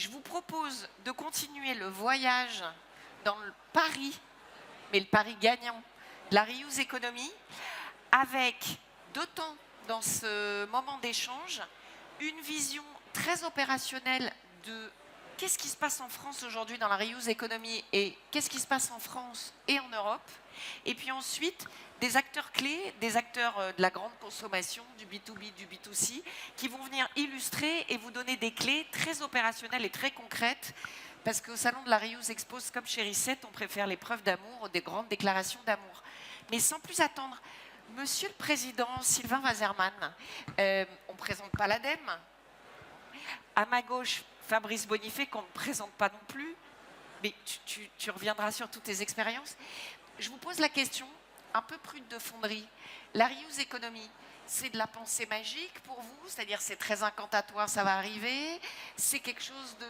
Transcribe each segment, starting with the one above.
je vous propose de continuer le voyage dans le pari, mais le pari gagnant, de la reuse economy, avec d'autant dans ce moment d'échange une vision très opérationnelle de qu'est-ce qui se passe en France aujourd'hui dans la reuse economy et qu'est-ce qui se passe en France et en Europe. Et puis ensuite, des acteurs clés, des acteurs de la grande consommation, du B2B, du B2C, qui vont venir illustrer et vous donner des clés très opérationnelles et très concrètes. Parce qu'au Salon de la Reuse Expo, comme chez Reset, on préfère les preuves d'amour, des grandes déclarations d'amour. Mais sans plus attendre, Monsieur le Président Sylvain Waserman, on ne présente pas l'ADEME. À ma gauche, Fabrice Bonifay, qu'on ne présente pas non plus. Mais tu reviendras sur toutes tes expériences. Je vous pose la question, un peu prude de fonderie. La reuse economy, c'est de la pensée magique pour vous? C'est-à-dire c'est très incantatoire, ça va arriver? C'est quelque chose de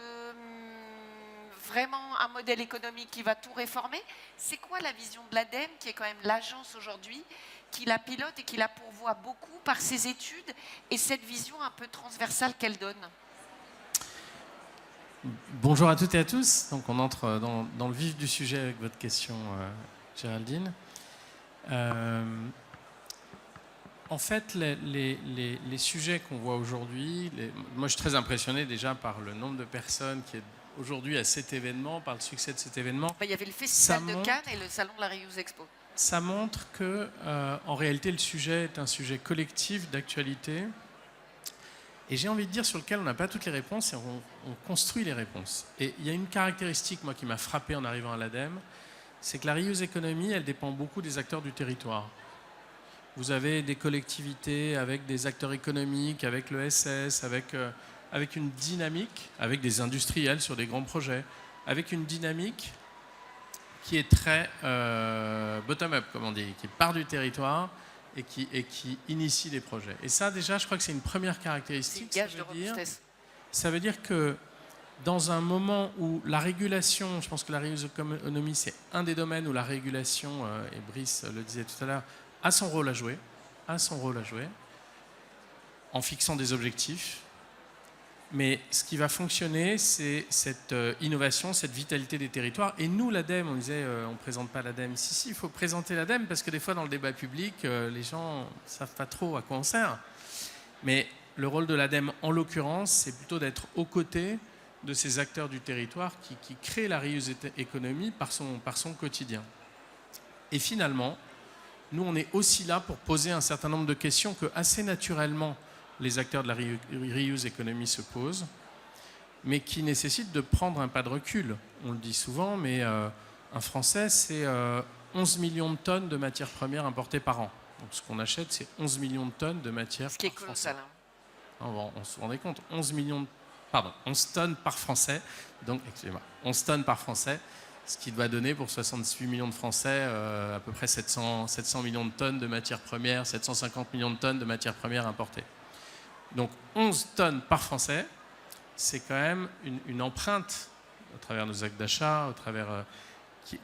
vraiment un modèle économique qui va tout réformer? C'est quoi la vision de l'ADEME, qui est quand même l'agence aujourd'hui, qui la pilote et qui la pourvoit beaucoup par ses études et cette vision un peu transversale qu'elle donne? Bonjour à toutes et à tous. Donc on entre dans le vif du sujet avec votre question, Géraldine. En fait, les sujets qu'on voit aujourd'hui, moi je suis très impressionné déjà par le nombre de personnes qui est aujourd'hui à cet événement, par le succès de cet événement. Il y avait le Festival de Cannes et le Salon de la Reuse Expo. Ça montre que, en réalité, le sujet est un sujet collectif d'actualité. Et j'ai envie de dire sur lequel on n'a pas toutes les réponses et on construit les réponses. Et il y a une caractéristique, moi, qui m'a frappé en arrivant à l'ADEME, c'est que la reuse economy, elle dépend beaucoup des acteurs du territoire. Vous avez des collectivités avec des acteurs économiques, avec l'ESS, avec une dynamique, avec des industriels sur des grands projets, avec une dynamique qui est très bottom-up, comme on dit, qui part du territoire et qui initie les projets. Et ça, déjà, je crois que c'est une première caractéristique. Ça veut dire que dans un moment où la régulation, je pense que la reuse economy, c'est un des domaines où la régulation, et Brice le disait tout à l'heure, a son rôle à jouer, en fixant des objectifs. Mais ce qui va fonctionner, c'est cette innovation, cette vitalité des territoires. Et nous, l'ADEME, on disait, on ne présente pas l'ADEME. Si, il faut présenter l'ADEME, parce que des fois, dans le débat public, les gens ne savent pas trop à quoi on sert. Mais le rôle de l'ADEME, en l'occurrence, c'est plutôt d'être aux côtés de ces acteurs du territoire qui créent la reuse economy par son quotidien. Et finalement, nous, on est aussi là pour poser un certain nombre de questions que, assez naturellement, les acteurs de la reuse economy se posent, mais qui nécessitent de prendre un pas de recul. On le dit souvent, mais un Français, c'est 11 millions de tonnes de matières premières importées par an. Donc ce qu'on achète, c'est 11 millions de tonnes de matières premières. Ce qui est colossal. On se rendait compte, 11 tonnes par Français, donc, excusez-moi, 11 tonnes par Français, ce qui doit donner pour 68 millions de Français à peu près 700 millions de tonnes de matières premières, 750 millions de tonnes de matières premières importées. Donc 11 tonnes par Français, c'est quand même une empreinte à travers nos actes d'achat,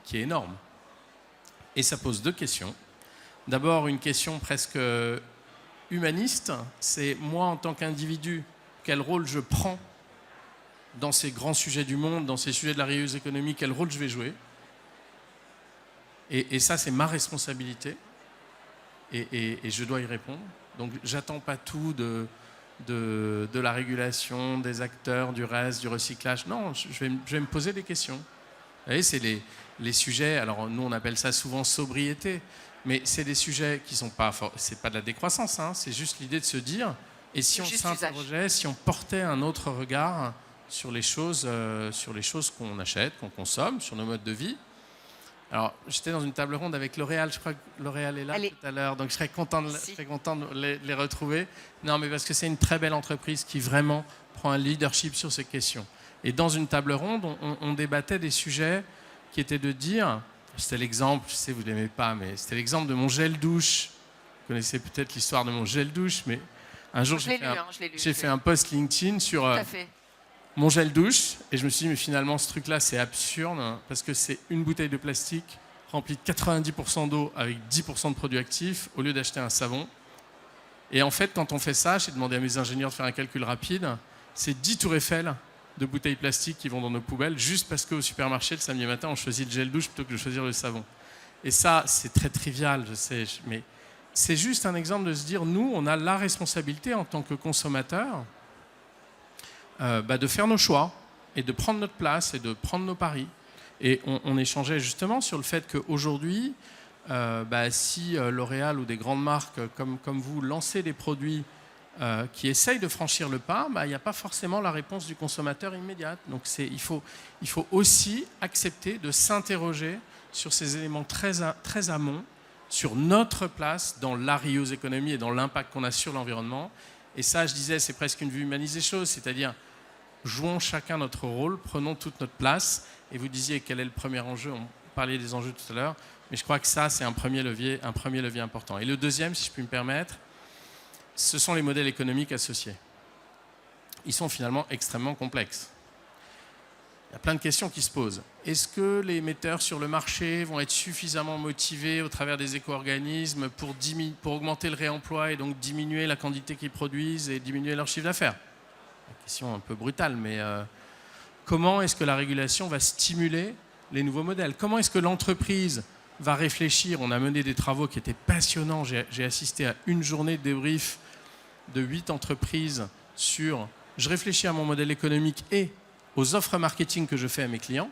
qui est énorme. Et ça pose deux questions. D'abord, une question presque humaniste, c'est moi en tant qu'individu, quel rôle je prends dans ces grands sujets du monde, dans ces sujets de la reuse economy, quel rôle je vais jouer. Et ça, c'est ma responsabilité. Et je dois y répondre. Donc, j'attends pas tout de la régulation, des acteurs, du reste, du recyclage. Non, je vais me poser des questions. Vous voyez, c'est les sujets, alors nous on appelle ça souvent sobriété, mais c'est des sujets qui sont pas, c'est pas de la décroissance, hein, c'est juste l'idée de se dire, et si on s'interrogeait, si on portait un autre regard sur les choses qu'on achète, qu'on consomme, sur nos modes de vie. Alors, j'étais dans une table ronde avec L'Oréal, je crois que L'Oréal est là tout à l'heure, donc je serais content de les retrouver. Non, mais parce que c'est une très belle entreprise qui vraiment prend un leadership sur ces questions. Et dans une table ronde, on débattait des sujets qui étaient de dire, c'était l'exemple, je sais vous ne l'aimez pas, mais c'était l'exemple de mon gel douche. Vous connaissez peut-être l'histoire de mon gel douche, mais un jour j'ai fait un post LinkedIn sur mon gel douche, et je me suis dit, mais finalement, ce truc-là, c'est absurde, hein, parce que c'est une bouteille de plastique remplie de 90% d'eau avec 10% de produits actifs, au lieu d'acheter un savon. Et en fait, quand on fait ça, j'ai demandé à mes ingénieurs de faire un calcul rapide, c'est 10 tours Eiffel de bouteilles plastiques qui vont dans nos poubelles juste parce qu'au supermarché, le samedi matin, on choisit le gel douche plutôt que de choisir le savon. Et ça, c'est très trivial, je sais, mais c'est juste un exemple de se dire, nous, on a la responsabilité en tant que consommateurs de faire nos choix et de prendre notre place et de prendre nos paris. Et on échangeait justement sur le fait qu'aujourd'hui, si L'Oréal ou des grandes marques comme vous lancez des produits qui essayent de franchir le pas, il n'y a pas forcément la réponse du consommateur immédiate. Donc il faut aussi accepter de s'interroger sur ces éléments très amont, sur notre place dans la reuse economy et dans l'impact qu'on a sur l'environnement. Et ça, je disais, c'est presque une vue humaniste des choses, c'est-à-dire jouons chacun notre rôle, prenons toute notre place. Et vous disiez quel est le premier enjeu, on parlait des enjeux tout à l'heure, mais je crois que ça, c'est un premier levier important. Et le deuxième, si je puis me permettre, ce sont les modèles économiques associés. Ils sont finalement extrêmement complexes. Il y a plein de questions qui se posent. Est-ce que les metteurs sur le marché vont être suffisamment motivés au travers des éco-organismes pour augmenter le réemploi et donc diminuer la quantité qu'ils produisent et diminuer leur chiffre d'affaires? Une question un peu brutale, mais comment est-ce que la régulation va stimuler les nouveaux modèles? Comment est-ce que l'entreprise va réfléchir? On a mené des travaux qui étaient passionnants. J'ai assisté à une journée de débrief de 8 entreprises sur je réfléchis à mon modèle économique et aux offres marketing que je fais à mes clients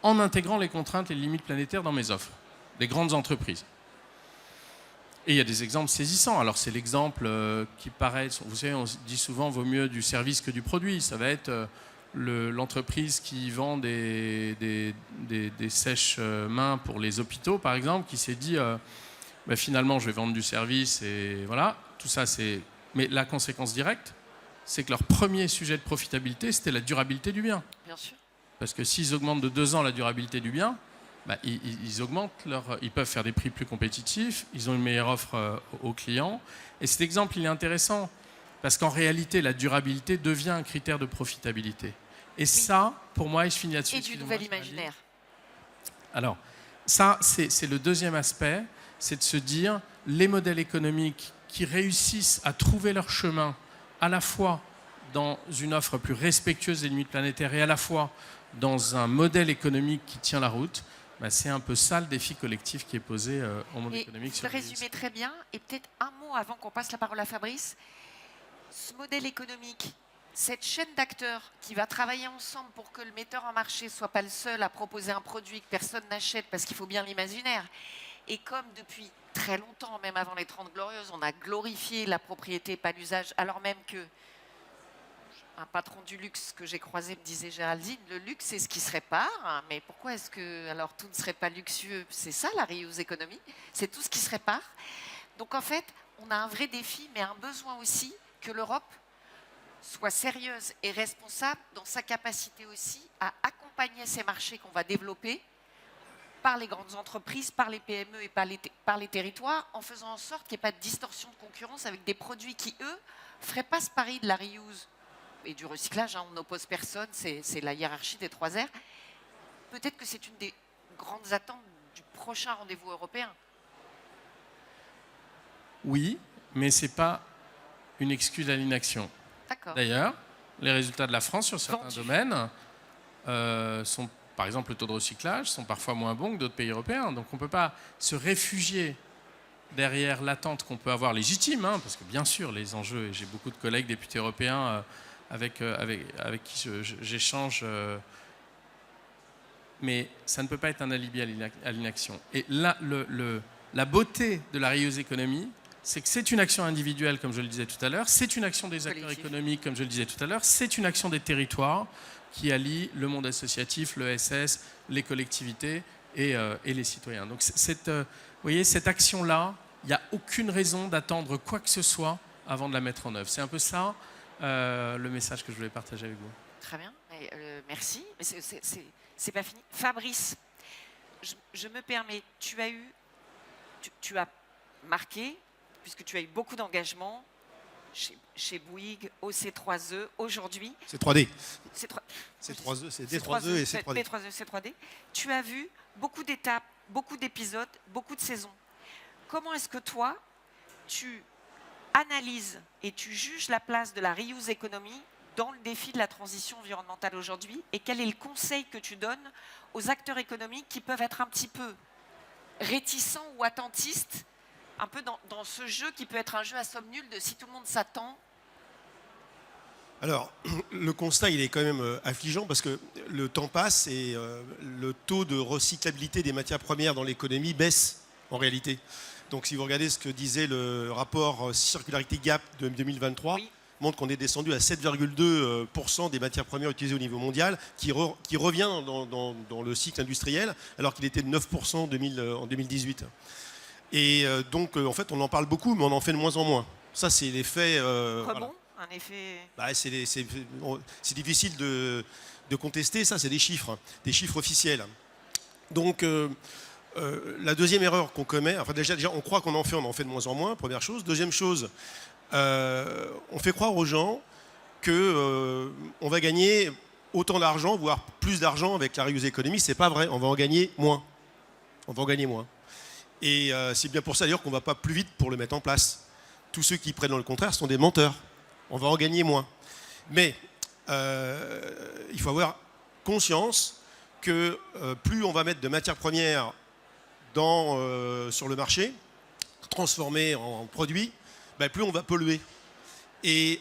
en intégrant les contraintes et les limites planétaires dans mes offres. Des grandes entreprises. Et il y a des exemples saisissants. Alors c'est l'exemple qui paraît, vous savez, on dit souvent vaut mieux du service que du produit. Ça va être l'entreprise qui vend des sèches-mains pour les hôpitaux, par exemple, qui s'est dit finalement je vais vendre du service et voilà, tout ça c'est... Mais la conséquence directe, c'est que leur premier sujet de profitabilité, c'était la durabilité du bien. Bien sûr. Parce que s'ils augmentent de 2 ans la durabilité du bien, ils peuvent faire des prix plus compétitifs, ils ont une meilleure offre aux clients. Et cet exemple, il est intéressant, parce qu'en réalité, la durabilité devient un critère de profitabilité. Et ça, pour moi, et je finis là-dessus. Et du nouvel imaginaire. Alors, ça, c'est le deuxième aspect, c'est de se dire, les modèles économiques qui réussissent à trouver leur chemin à la fois dans une offre plus respectueuse des limites planétaires et à la fois dans un modèle économique qui tient la route, c'est un peu ça le défi collectif qui est posé au monde économique. Vous le résumez très bien. Et peut-être un mot avant qu'on passe la parole à Fabrice. Ce modèle économique, cette chaîne d'acteurs qui va travailler ensemble pour que le metteur en marché ne soit pas le seul à proposer un produit que personne n'achète parce qu'il faut bien l'imaginaire. Et comme depuis très longtemps, même avant les 30 Glorieuses, on a glorifié la propriété, pas l'usage, alors même que un patron du luxe que j'ai croisé me disait, Géraldine, le luxe c'est ce qui se répare, mais pourquoi est-ce que alors tout ne serait pas luxueux? C'est ça la reuse economy, c'est tout ce qui se répare. Donc en fait, on a un vrai défi, mais un besoin aussi que l'Europe soit sérieuse et responsable dans sa capacité aussi à accompagner ces marchés qu'on va développer par les grandes entreprises, par les PME et par les territoires, en faisant en sorte qu'il n'y ait pas de distorsion de concurrence avec des produits qui, eux, ne feraient pas ce pari de la reuse et du recyclage, on n'oppose personne, c'est la hiérarchie des 3 R. Peut-être que c'est une des grandes attentes du prochain rendez-vous européen. Oui, mais ce n'est pas une excuse à l'inaction. D'ailleurs, les résultats de la France sur certains domaines sont, par exemple, le taux de recyclage, sont parfois moins bons que d'autres pays européens. Donc on ne peut pas se réfugier derrière l'attente qu'on peut avoir légitime, parce que bien sûr, les enjeux, et j'ai beaucoup de collègues députés européens avec qui j'échange, mais ça ne peut pas être un alibi à l'inaction. Et là, la beauté de la reuse economy, c'est que c'est une action individuelle, comme je le disais tout à l'heure, c'est une action des acteurs économiques, comme je le disais tout à l'heure, c'est une action des territoires qui allie le monde associatif, le SS, les collectivités et les citoyens. Donc vous voyez, cette action-là, il n'y a aucune raison d'attendre quoi que ce soit avant de la mettre en œuvre. C'est un peu ça le message que je voulais partager avec vous. Très bien, merci. Mais c'est pas fini. Fabrice, je me permets, tu as marqué, puisque tu as eu beaucoup d'engagement chez Bouygues, au C3E, aujourd'hui. C'est 3D. C'est 3E, c'est D3E et C3D. D3E, C3D. Tu as vu beaucoup d'étapes, beaucoup d'épisodes, beaucoup de saisons. Comment est-ce que toi, tu analyses et tu juges la place de la reuse economy dans le défi de la transition environnementale aujourd'hui? Et quel est le conseil que tu donnes aux acteurs économiques qui peuvent être un petit peu réticents ou attentistes, un peu dans ce jeu qui peut être un jeu à somme nulle de si tout le monde s'attend? Alors, le constat, il est quand même affligeant parce que le temps passe et le taux de recyclabilité des matières premières dans l'économie baisse en réalité. Donc, si vous regardez ce que disait le rapport Circularity Gap de 2023, Oui. montre qu'on est descendu à 7,2% des matières premières utilisées au niveau mondial, qui revient dans le cycle industriel, alors qu'il était de 9% en 2018. Et donc, en fait, on en parle beaucoup, mais on en fait de moins en moins. Ça, c'est l'effet... Rebond, un effet... Bah, c'est difficile de contester, ça, c'est des chiffres officiels. Donc, la deuxième erreur qu'on commet, enfin déjà on croit qu'on en fait de moins en moins, première chose. Deuxième chose, on fait croire aux gens qu'on va gagner autant d'argent, voire plus d'argent avec la reuse économie. C'est pas vrai, on va en gagner moins. Et c'est bien pour ça d'ailleurs qu'on ne va pas plus vite pour le mettre en place. Tous ceux qui prennent le contraire sont des menteurs. On va en gagner moins. Mais il faut avoir conscience que plus on va mettre de matières premières sur le marché, transformées en produits, plus on va polluer. Et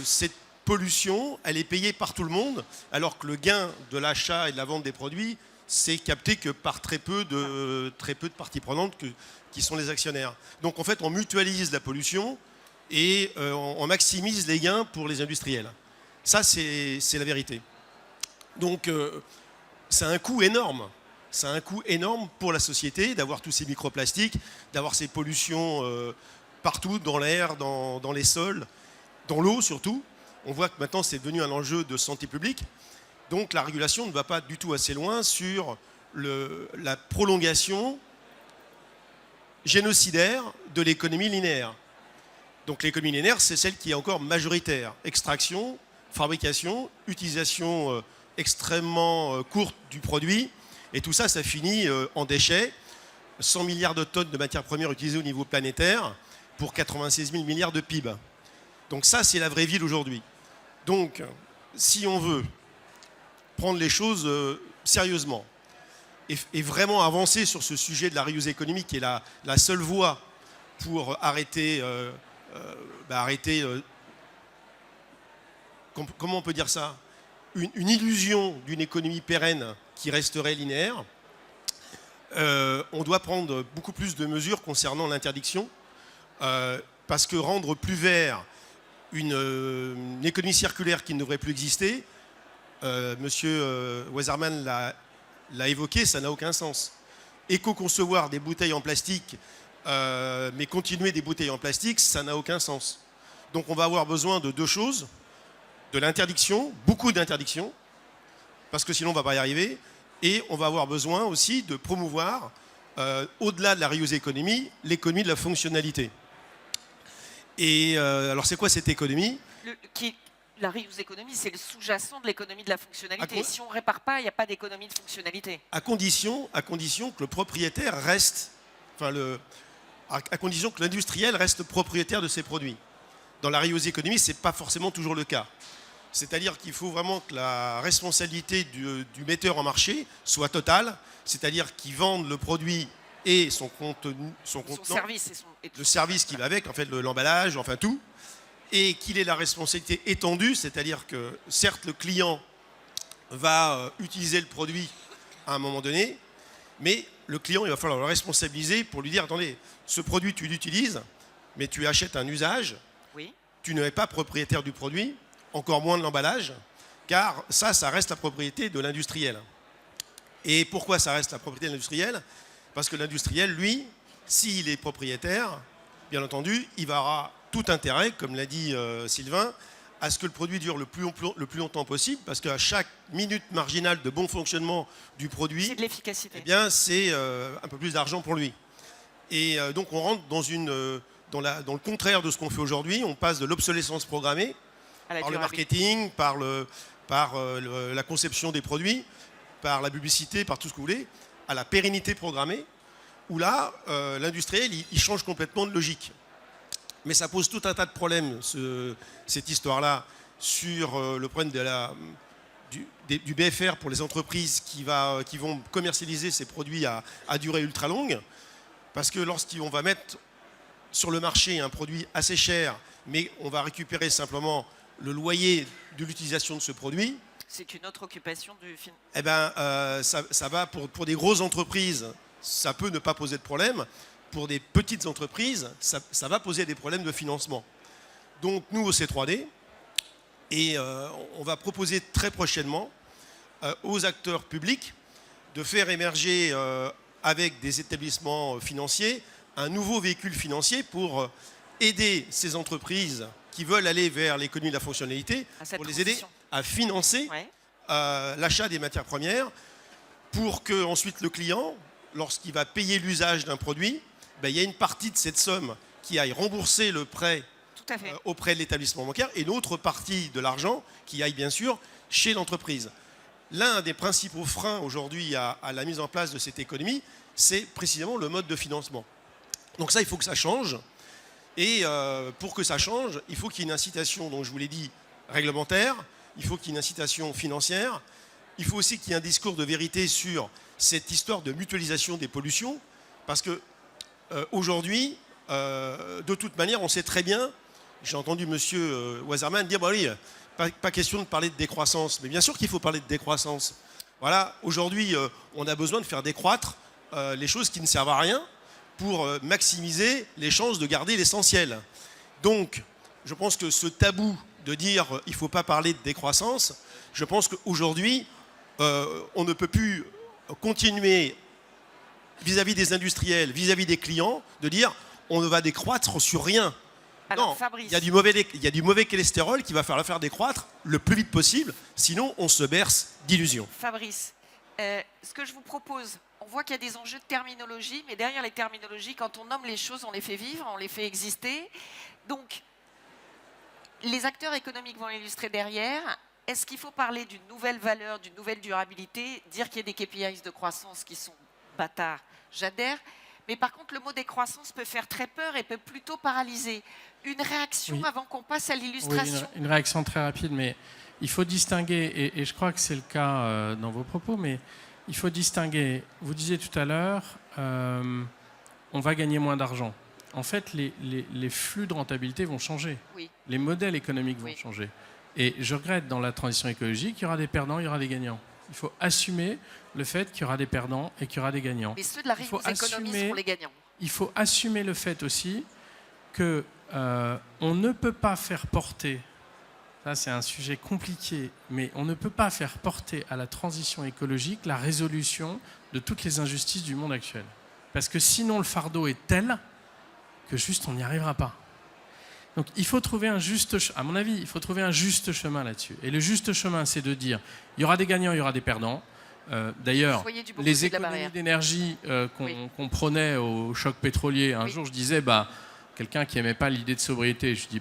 cette pollution, elle est payée par tout le monde, alors que le gain de l'achat et de la vente des produits, c'est capté que par très peu de parties prenantes qui sont les actionnaires. Donc en fait, on mutualise la pollution et on maximise les gains pour les industriels. Ça, c'est la vérité. Donc, c'est un coût énorme. C'est un coût énorme pour la société d'avoir tous ces microplastiques, d'avoir ces pollutions partout, dans l'air, dans les sols, dans l'eau surtout. On voit que maintenant, c'est devenu un enjeu de santé publique. Donc, la régulation ne va pas du tout assez loin sur la prolongation génocidaire de l'économie linéaire. Donc l'économie linéaire, c'est celle qui est encore majoritaire. Extraction, fabrication, utilisation extrêmement courte du produit. Et tout ça, ça finit en déchets. 100 milliards de tonnes de matières premières utilisées au niveau planétaire pour 96 000 milliards de PIB. Donc ça, c'est la vraie vie d'aujourd'hui. Donc, si on veut prendre les choses sérieusement et vraiment avancer sur ce sujet de la reuse économique, qui est la seule voie pour arrêter... comment on peut dire ça, une illusion d'une économie pérenne qui resterait linéaire. On doit prendre beaucoup plus de mesures concernant l'interdiction, parce que rendre plus vert une économie circulaire qui ne devrait plus exister, Monsieur Weserman l'a évoqué, ça n'a aucun sens. Éco-concevoir des bouteilles en plastique, mais continuer des bouteilles en plastique, ça n'a aucun sens. Donc on va avoir besoin de deux choses, de l'interdiction, beaucoup d'interdictions, parce que sinon on ne va pas y arriver, et on va avoir besoin aussi de promouvoir, au-delà de la reuse économie, l'économie de la fonctionnalité. Et alors c'est quoi cette économie ? La reuse économie, c'est le sous-jacent de l'économie de la fonctionnalité. Et si on ne répare pas, il n'y a pas d'économie de fonctionnalité. À condition que le propriétaire reste... à condition que l'industriel reste propriétaire de ses produits. Dans la reuse économie, ce n'est pas forcément toujours le cas. C'est-à-dire qu'il faut vraiment que la responsabilité du metteur en marché soit totale, c'est-à-dire qu'il vende le produit et son contenant, le service qui va avec, en fait, l'emballage, enfin tout, et qu'il ait la responsabilité étendue, c'est-à-dire que certes le client va utiliser le produit à un moment donné, mais le client, il va falloir le responsabiliser pour lui dire, attendez, ce produit tu l'utilises, mais tu achètes un usage, oui. Tu n'es pas propriétaire du produit, encore moins de l'emballage, car ça reste la propriété de l'industriel. Et pourquoi ça reste la propriété de l'industriel ? Parce que l'industriel, lui, s'il est propriétaire, bien entendu, il va avoir tout intérêt, comme l'a dit Sylvain, à ce que le produit dure le plus longtemps possible, parce qu'à chaque minute marginale de bon fonctionnement du produit, c'est de l'efficacité. Eh bien, c'est un peu plus d'argent pour lui. Et donc, on rentre dans le contraire de ce qu'on fait aujourd'hui. On passe de l'obsolescence programmée par le marketing, par la conception des produits, par la publicité, par tout ce que vous voulez, à la pérennité programmée, où là, l'industriel, il change complètement de logique. Mais ça pose tout un tas de problèmes, cette histoire-là, sur le problème du BFR pour les entreprises qui vont commercialiser ces produits à durée ultra longue. Parce que lorsqu'on va mettre sur le marché un produit assez cher, mais on va récupérer simplement le loyer de l'utilisation de ce produit, c'est une autre occupation du film. Eh ben, ça va pour des grosses entreprises, ça peut ne pas poser de problème. Pour des petites entreprises, ça va poser des problèmes de financement. Donc nous, au C3D, et on va proposer très prochainement aux acteurs publics de faire émerger avec des établissements financiers un nouveau véhicule financier pour aider ces entreprises qui veulent aller vers l'économie de la fonctionnalité, pour les aider à financer l'achat des matières premières, pour que ensuite le client, lorsqu'il va payer l'usage d'un produit, ben, il y a une partie de cette somme qui aille rembourser le prêt auprès de l'établissement bancaire et l'autre partie de l'argent qui aille bien sûr chez l'entreprise. L'un des principaux freins aujourd'hui à la mise en place de cette économie, c'est précisément le mode de financement. Donc ça, il faut que ça change. Et pour que ça change, il faut qu'il y ait une incitation, donc je vous l'ai dit, réglementaire, il faut qu'il y ait une incitation financière, il faut aussi qu'il y ait un discours de vérité sur cette histoire de mutualisation des pollutions, parce que aujourd'hui, de toute manière, on sait très bien, j'ai entendu M. Wasserman dire, bah oui, pas question de parler de décroissance, mais bien sûr qu'il faut parler de décroissance. Voilà, aujourd'hui, on a besoin de faire décroître les choses qui ne servent à rien pour maximiser les chances de garder l'essentiel. Donc, je pense que ce tabou de dire il ne faut pas parler de décroissance, je pense qu'aujourd'hui, on ne peut plus continuer vis-à-vis des industriels, vis-à-vis des clients, de dire on ne va décroître sur rien. Alors, non, Fabrice, il y a du mauvais cholestérol qui va falloir faire décroître le plus vite possible, sinon on se berce d'illusions. Fabrice, ce que je vous propose, on voit qu'il y a des enjeux de terminologie, mais derrière les terminologies, quand on nomme les choses, on les fait vivre, on les fait exister. Donc, les acteurs économiques vont l'illustrer derrière. Est-ce qu'il faut parler d'une nouvelle valeur, d'une nouvelle durabilité, dire qu'il y a des KPIs de croissance qui sont bâtards, j'adhère. Mais par contre, le mot décroissance peut faire très peur et peut plutôt paralyser. Une réaction avant qu'on passe à l'illustration. Oui, une réaction très rapide, mais il faut distinguer, et je crois que c'est le cas dans vos propos, mais il faut distinguer, vous disiez tout à l'heure, on va gagner moins d'argent. En fait, les flux de rentabilité vont changer. Oui. Les modèles économiques vont changer. Et je regrette, dans la transition écologique, il y aura des perdants, il y aura des gagnants. Il faut assumer le fait qu'il y aura des perdants et qu'il y aura des gagnants. Mais ceux de la reuse économie seront les gagnants. Il faut assumer le fait aussi que on ne peut pas faire porter, ça c'est un sujet compliqué, mais on ne peut pas faire porter à la transition écologique la résolution de toutes les injustices du monde actuel. Parce que sinon le fardeau est tel que juste on n'y arrivera pas. Donc il faut trouver un juste chemin, à mon avis, il faut trouver un juste chemin là-dessus. Et le juste chemin, c'est de dire, il y aura des gagnants, il y aura des perdants. D'ailleurs, les économies d'énergie qu'on prônait au choc pétrolier, un jour je disais, quelqu'un qui n'aimait pas l'idée de sobriété, je dis,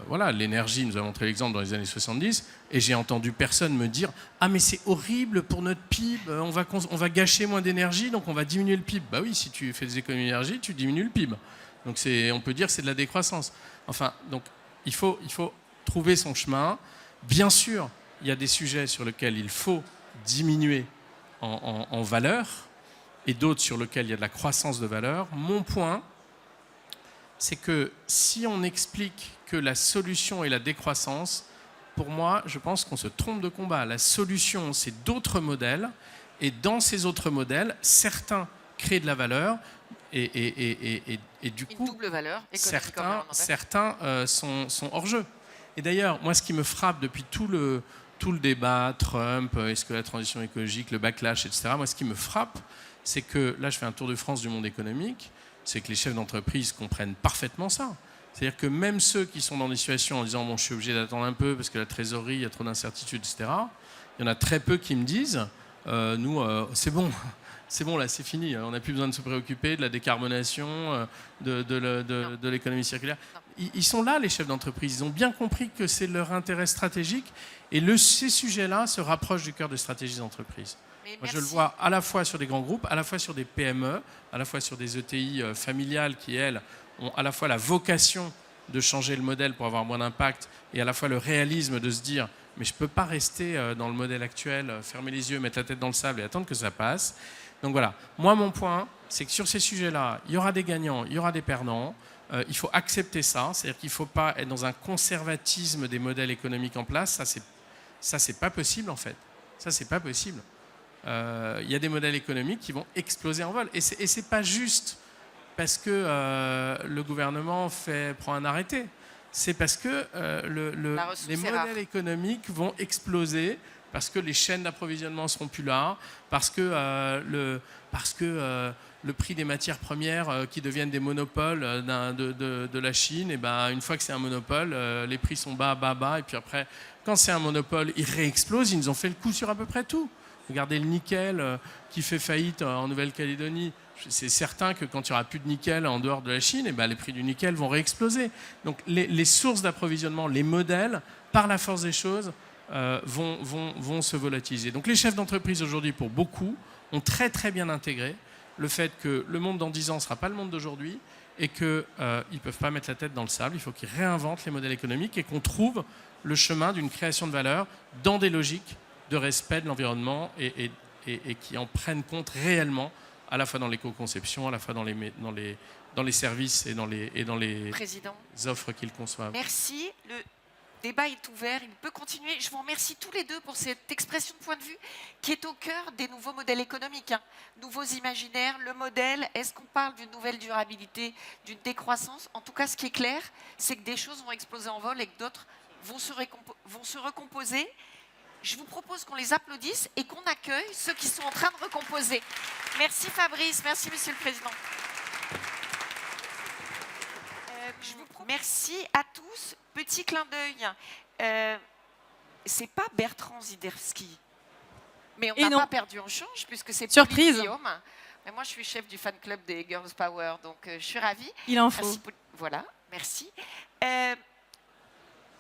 voilà, l'énergie, nous a montré l'exemple dans les années 70, et j'ai entendu personne me dire, ah mais c'est horrible pour notre PIB, on va gâcher moins d'énergie, donc on va diminuer le PIB. Bah oui, si tu fais des économies d'énergie, tu diminues le PIB. Donc on peut dire que c'est de la décroissance. Enfin, donc il faut trouver son chemin. Bien sûr, il y a des sujets sur lesquels il faut diminuer en valeur et d'autres sur lesquels il y a de la croissance de valeur. Mon point, c'est que si on explique que la solution est la décroissance, pour moi, je pense qu'on se trompe de combat. La solution, c'est d'autres modèles, et dans ces autres modèles, certains créent de la valeur, et du coup, double valeur, certains sont hors jeu. Et d'ailleurs, moi, ce qui me frappe depuis tout le débat, Trump, est-ce que la transition écologique, le backlash, etc., moi, ce qui me frappe, c'est que, là, je fais un tour de France du monde économique, c'est que les chefs d'entreprise comprennent parfaitement ça. C'est-à-dire que même ceux qui sont dans des situations en disant « bon, je suis obligé d'attendre un peu parce que la trésorerie, il y a trop d'incertitudes, etc. », il y en a très peu qui me disent « nous, c'est bon, là, c'est fini, on n'a plus besoin de se préoccuper de la décarbonation, de l'économie circulaire. » Ils sont là, les chefs d'entreprise, ils ont bien compris que c'est leur intérêt stratégique, et ces sujets-là se rapprochent du cœur des stratégies d'entreprise. Moi, je le vois à la fois sur des grands groupes, à la fois sur des PME, à la fois sur des ETI familiales qui, elles, ont à la fois la vocation de changer le modèle pour avoir moins d'impact, et à la fois le réalisme de se dire mais je ne peux pas rester dans le modèle actuel, fermer les yeux, mettre la tête dans le sable et attendre que ça passe. Donc voilà, moi mon point, c'est que sur ces sujets-là, il y aura des gagnants, il y aura des perdants. Il faut accepter ça, c'est-à-dire qu'il ne faut pas être dans un conservatisme des modèles économiques en place. Ça c'est pas possible en fait. Ça c'est pas possible. Il y a des modèles économiques qui vont exploser en vol, et c'est pas juste parce que le gouvernement prend un arrêté. C'est parce que les modèles économiques vont exploser, parce que les chaînes d'approvisionnement ne seront plus là, parce que le prix des matières premières qui deviennent des monopoles de la Chine, et ben, une fois que c'est un monopole, les prix sont bas, et puis après, quand c'est un monopole, ils réexplosent, ils nous ont fait le coup sur à peu près tout. Regardez le nickel qui fait faillite en Nouvelle-Calédonie. C'est certain que quand il n'y aura plus de nickel en dehors de la Chine, et ben, les prix du nickel vont réexploser. Donc les sources d'approvisionnement, les modèles, par la force des choses, vont se volatiliser. Donc les chefs d'entreprise aujourd'hui, pour beaucoup, ont très très bien intégré le fait que le monde dans 10 ans ne sera pas le monde d'aujourd'hui, et qu'ils ne peuvent pas mettre la tête dans le sable. Il faut qu'ils réinventent les modèles économiques et qu'on trouve le chemin d'une création de valeur dans des logiques de respect de l'environnement et qui en prennent compte réellement, à la fois dans l'éco-conception, à la fois dans les services et dans les offres qu'ils conçoivent. Merci. Le débat est ouvert, il peut continuer. Je vous remercie tous les deux pour cette expression de point de vue qui est au cœur des nouveaux modèles économiques. Nouveaux imaginaires, le modèle, est-ce qu'on parle d'une nouvelle durabilité, d'une décroissance? En tout cas, ce qui est clair, c'est que des choses vont exploser en vol et que d'autres vont se recomposer. Je vous propose qu'on les applaudisse et qu'on accueille ceux qui sont en train de recomposer. Merci Fabrice, merci Monsieur le Président. Merci à tous. Petit clin d'œil. C'est pas Bertrand Ziderski, mais on n'a pas perdu en change puisque c'est surprise. Guillaume. Mais moi, je suis chef du fan club des Girls Power, donc je suis ravie. Il en faut. Merci, voilà, merci.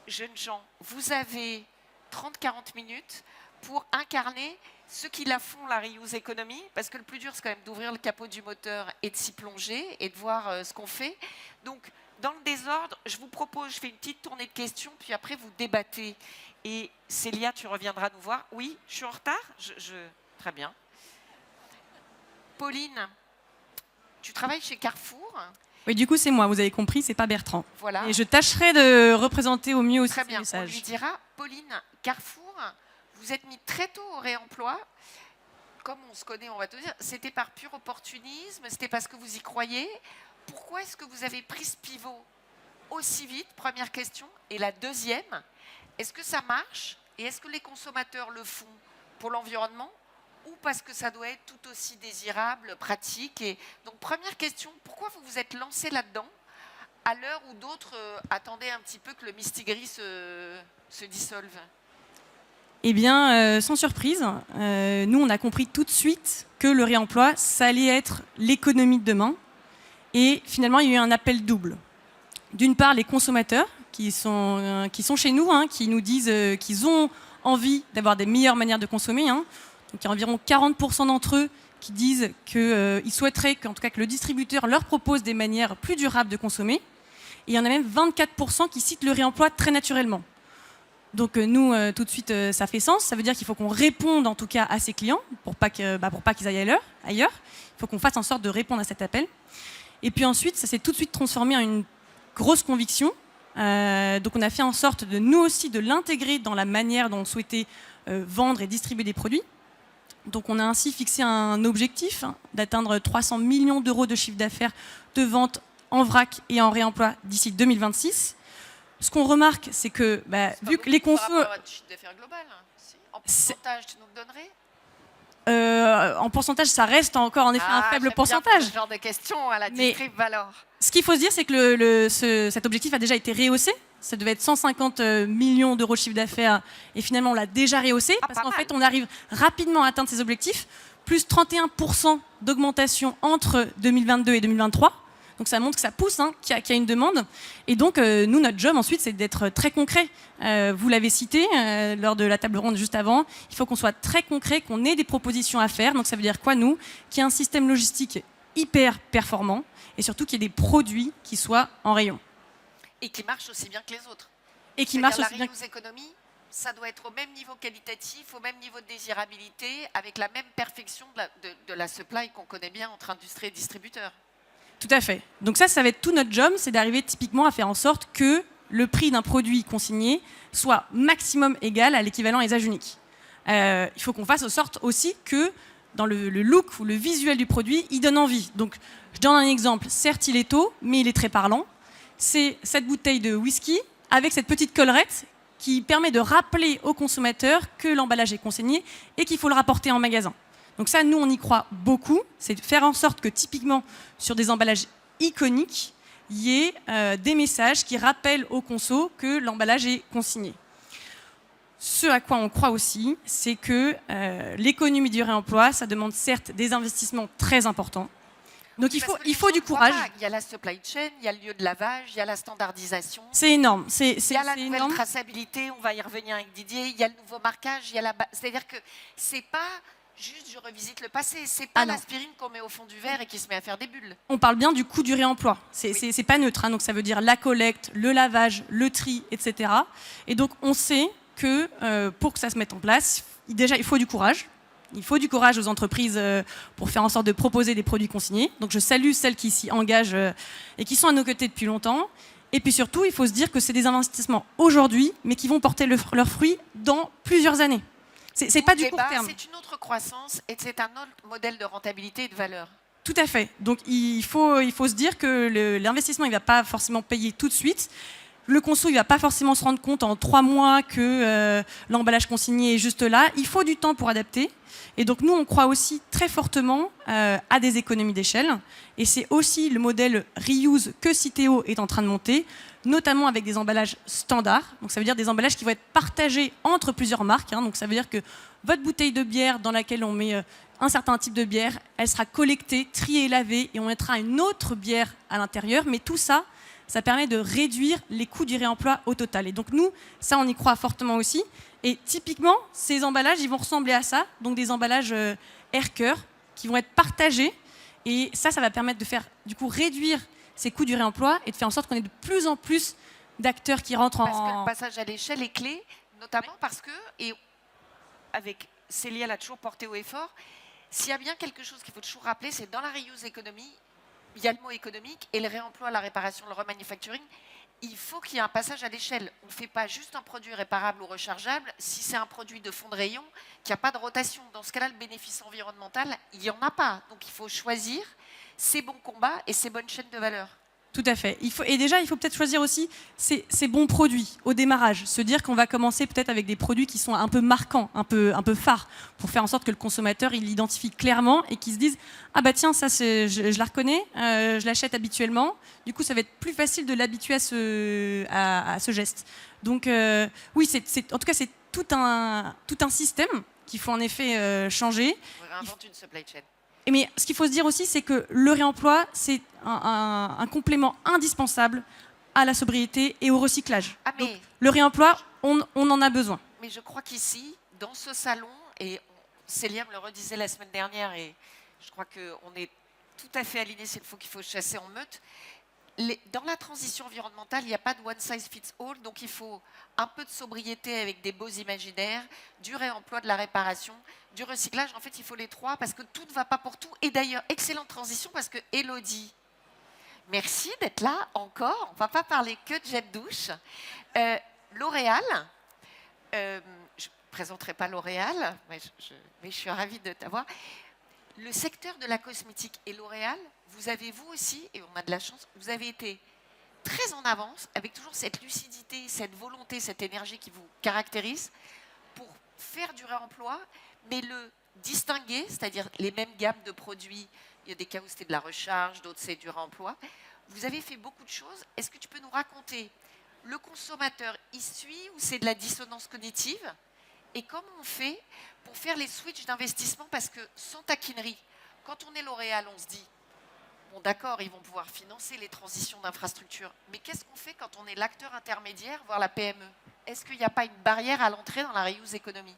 Jeunes gens, vous avez 30-40 minutes pour incarner ceux qui la font, la reuse economy, parce que le plus dur, c'est quand même d'ouvrir le capot du moteur et de s'y plonger et de voir ce qu'on fait. Donc, dans le désordre, je vous propose, je fais une petite tournée de questions, puis après, vous débattez. Et Célia, tu reviendras nous voir. Oui, je suis en retard. Très bien. Pauline, tu travailles chez Carrefour. Oui, du coup, c'est moi, vous avez compris, c'est pas Bertrand. Voilà. Et je tâcherai de représenter au mieux aussi très bien. ce message. On lui dira, Pauline, Carrefour, vous êtes mis très tôt au réemploi. Comme on se connaît, on va te dire, c'était par pur opportunisme, c'était parce que vous y croyez. Pourquoi est-ce que vous avez pris ce pivot aussi vite? Première question. Et la deuxième, est-ce que ça marche? Et est-ce que les consommateurs le font pour l'environnement ou parce que ça doit être tout aussi désirable, pratique? Et donc, première question, pourquoi vous vous êtes lancé là-dedans à l'heure où d'autres attendaient un petit peu que le mistigris se dissolve? Eh bien, sans surprise, nous, on a compris tout de suite que le réemploi, ça allait être l'économie de demain. Et finalement, il y a eu un appel double. D'une part, les consommateurs qui sont chez nous, qui nous disent qu'ils ont envie d'avoir des meilleures manières de consommer. Donc, il y a environ 40% d'entre eux qui disent qu'ils souhaiteraient qu'en tout cas que le distributeur leur propose des manières plus durables de consommer. Et il y en a même 24% qui citent le réemploi très naturellement. Donc nous, tout de suite, ça fait sens. Ça veut dire qu'il faut qu'on réponde en tout cas à ces clients pour pas qu'ils aillent ailleurs. Il faut qu'on fasse en sorte de répondre à cet appel. Et puis ensuite, ça s'est tout de suite transformé en une grosse conviction. Donc on a fait en sorte de nous aussi de l'intégrer dans la manière dont on souhaitait vendre et distribuer des produits. Donc on a ainsi fixé un objectif d'atteindre 300 millions d'euros de chiffre d'affaires de vente en vrac et en réemploi d'ici 2026. Ce qu'on remarque, c'est que vu que les consos... Par rapport à votre chiffre d'affaires global, en pourcentage, tu nous le donnerais? En pourcentage, ça reste encore en effet un faible pourcentage. Ce genre de questions à la distrib valeur. Ce qu'il faut se dire, c'est que cet objectif a déjà été rehaussé. Ça devait être 150 millions d'euros de chiffre d'affaires et finalement on l'a déjà rehaussé parce qu'en fait on arrive rapidement à atteindre ces objectifs, plus 31% d'augmentation entre 2022 et 2023. Donc ça montre que ça pousse, qu'il y a une demande. Et donc nous, notre job ensuite, c'est d'être très concret. Vous l'avez cité lors de la table ronde juste avant. Il faut qu'on soit très concret, qu'on ait des propositions à faire. Donc ça veut dire quoi, nous? Qu'il y ait un système logistique hyper performant et surtout qu'il y ait des produits qui soient en rayon. Et qui marche aussi bien que les autres. Et qui marche aussi La bien. reuse économie, ça doit être au même niveau qualitatif, au même niveau de désirabilité, avec la même perfection de la supply qu'on connaît bien entre industrie et distributeurs. Tout à fait. Donc ça va être tout notre job, c'est d'arriver typiquement à faire en sorte que le prix d'un produit consigné soit maximum égal à l'équivalent usage unique. Il faut qu'on fasse en sorte aussi que dans le look ou le visuel du produit, il donne envie. Donc je donne un exemple, certes il est tôt, mais il est très parlant. C'est cette bouteille de whisky avec cette petite collerette qui permet de rappeler au consommateur que l'emballage est consigné et qu'il faut le rapporter en magasin. Donc ça, nous, on y croit beaucoup. C'est de faire en sorte que, typiquement, sur des emballages iconiques, il y ait des messages qui rappellent au conso que l'emballage est consigné. Ce à quoi on croit aussi, c'est que l'économie du réemploi, ça demande certes des investissements très importants. Donc il faut du courage. Il y a la supply chain, il y a le lieu de lavage, il y a la standardisation. C'est énorme. Il y a la nouvelle traçabilité, on va y revenir avec Didier. Il y a le nouveau marquage, il y a c'est-à-dire que c'est pas juste je revisite le passé, c'est pas l'aspirine qu'on met au fond du verre et qui se met à faire des bulles. On parle bien du coût du réemploi. C'est pas neutre, hein, donc ça veut dire la collecte, le lavage, le tri, etc. Et donc on sait que pour que ça se mette en place, déjà il faut du courage. Il faut du courage aux entreprises pour faire en sorte de proposer des produits consignés. Donc je salue celles qui s'y engagent et qui sont à nos côtés depuis longtemps. Et puis surtout, il faut se dire que c'est des investissements aujourd'hui, mais qui vont porter leurs fruits dans plusieurs années. C'est pas du court terme. C'est une autre croissance et c'est un autre modèle de rentabilité et de valeur. Tout à fait. Donc il faut se dire que l'investissement, il ne va pas forcément payer tout de suite. Le conso, il ne va pas forcément se rendre compte en 3 mois que l'emballage consigné est juste là. Il faut du temps pour adapter. Et donc nous, on croit aussi très fortement à des économies d'échelle. Et c'est aussi le modèle reuse que Citeo est en train de monter, notamment avec des emballages standards. Donc ça veut dire des emballages qui vont être partagés entre plusieurs marques. Hein. Donc ça veut dire que votre bouteille de bière dans laquelle on met un certain type de bière, elle sera collectée, triée, lavée, et on mettra une autre bière à l'intérieur. Mais tout ça, ça permet de réduire les coûts du réemploi au total. Et donc nous, ça, on y croit fortement aussi. Et typiquement, ces emballages, ils vont ressembler à ça, donc des emballages Aircare qui vont être partagés. Et ça va permettre de faire, du coup, réduire ces coûts du réemploi et de faire en sorte qu'on ait de plus en plus d'acteurs qui rentrent Parce que le passage à l'échelle est clé, notamment parce que, et avec Célia l'a toujours porté haut et fort, s'il y a bien quelque chose qu'il faut toujours rappeler, c'est dans la reuse économie, il y a le mot économique et le réemploi, la réparation, le remanufacturing. Il faut qu'il y ait un passage à l'échelle. On ne fait pas juste un produit réparable ou rechargeable si c'est un produit de fond de rayon qui n'a pas de rotation. Dans ce cas-là, le bénéfice environnemental, il n'y en a pas. Donc il faut choisir ces bons combats et ces bonnes chaînes de valeur. Tout à fait. Et déjà, il faut peut-être choisir aussi ces bons produits au démarrage. Se dire qu'on va commencer peut-être avec des produits qui sont un peu marquants, un peu phares, pour faire en sorte que le consommateur il l'identifie clairement et qu'il se dise « Ah bah tiens, ça je la reconnais, je l'achète habituellement ». Du coup, ça va être plus facile de l'habituer à ce geste. Donc oui, en tout cas, c'est tout un système qu'il faut en effet changer. On réinvente une supply chain. Mais ce qu'il faut se dire aussi, c'est que le réemploi, c'est un complément indispensable à la sobriété et au recyclage. Ah, donc, le réemploi, on en a besoin. Mais je crois qu'ici, dans ce salon, et Célia me le redisait la semaine dernière, et je crois qu'on est tout à fait alignés, c'est qu'il faut chasser en meute. Dans la transition environnementale, il n'y a pas de one size fits all, donc il faut un peu de sobriété avec des beaux imaginaires, du réemploi, de la réparation, du recyclage. En fait, il faut les trois parce que tout ne va pas pour tout. Et d'ailleurs, excellente transition parce que Élodie, merci d'être là encore. On ne va pas parler que de jet de douche. L'Oréal, je ne présenterai pas L'Oréal, mais je suis ravie de t'avoir. Le secteur de la cosmétique et L'Oréal, vous avez vous aussi, et on a de la chance, vous avez été très en avance, avec toujours cette lucidité, cette volonté, cette énergie qui vous caractérise, pour faire du réemploi, mais le distinguer, c'est-à-dire les mêmes gammes de produits. Il y a des cas où c'était de la recharge, d'autres c'est du réemploi. Vous avez fait beaucoup de choses. Est-ce que tu peux nous raconter, le consommateur, il suit ou c'est de la dissonance cognitive? Et comment on fait pour faire les switches d'investissement? Parce que sans taquinerie, quand on est L'Oréal, on se dit, bon d'accord, ils vont pouvoir financer les transitions d'infrastructures, mais qu'est-ce qu'on fait quand on est l'acteur intermédiaire, voire la PME? Est-ce qu'il n'y a pas une barrière à l'entrée dans la reuse économie?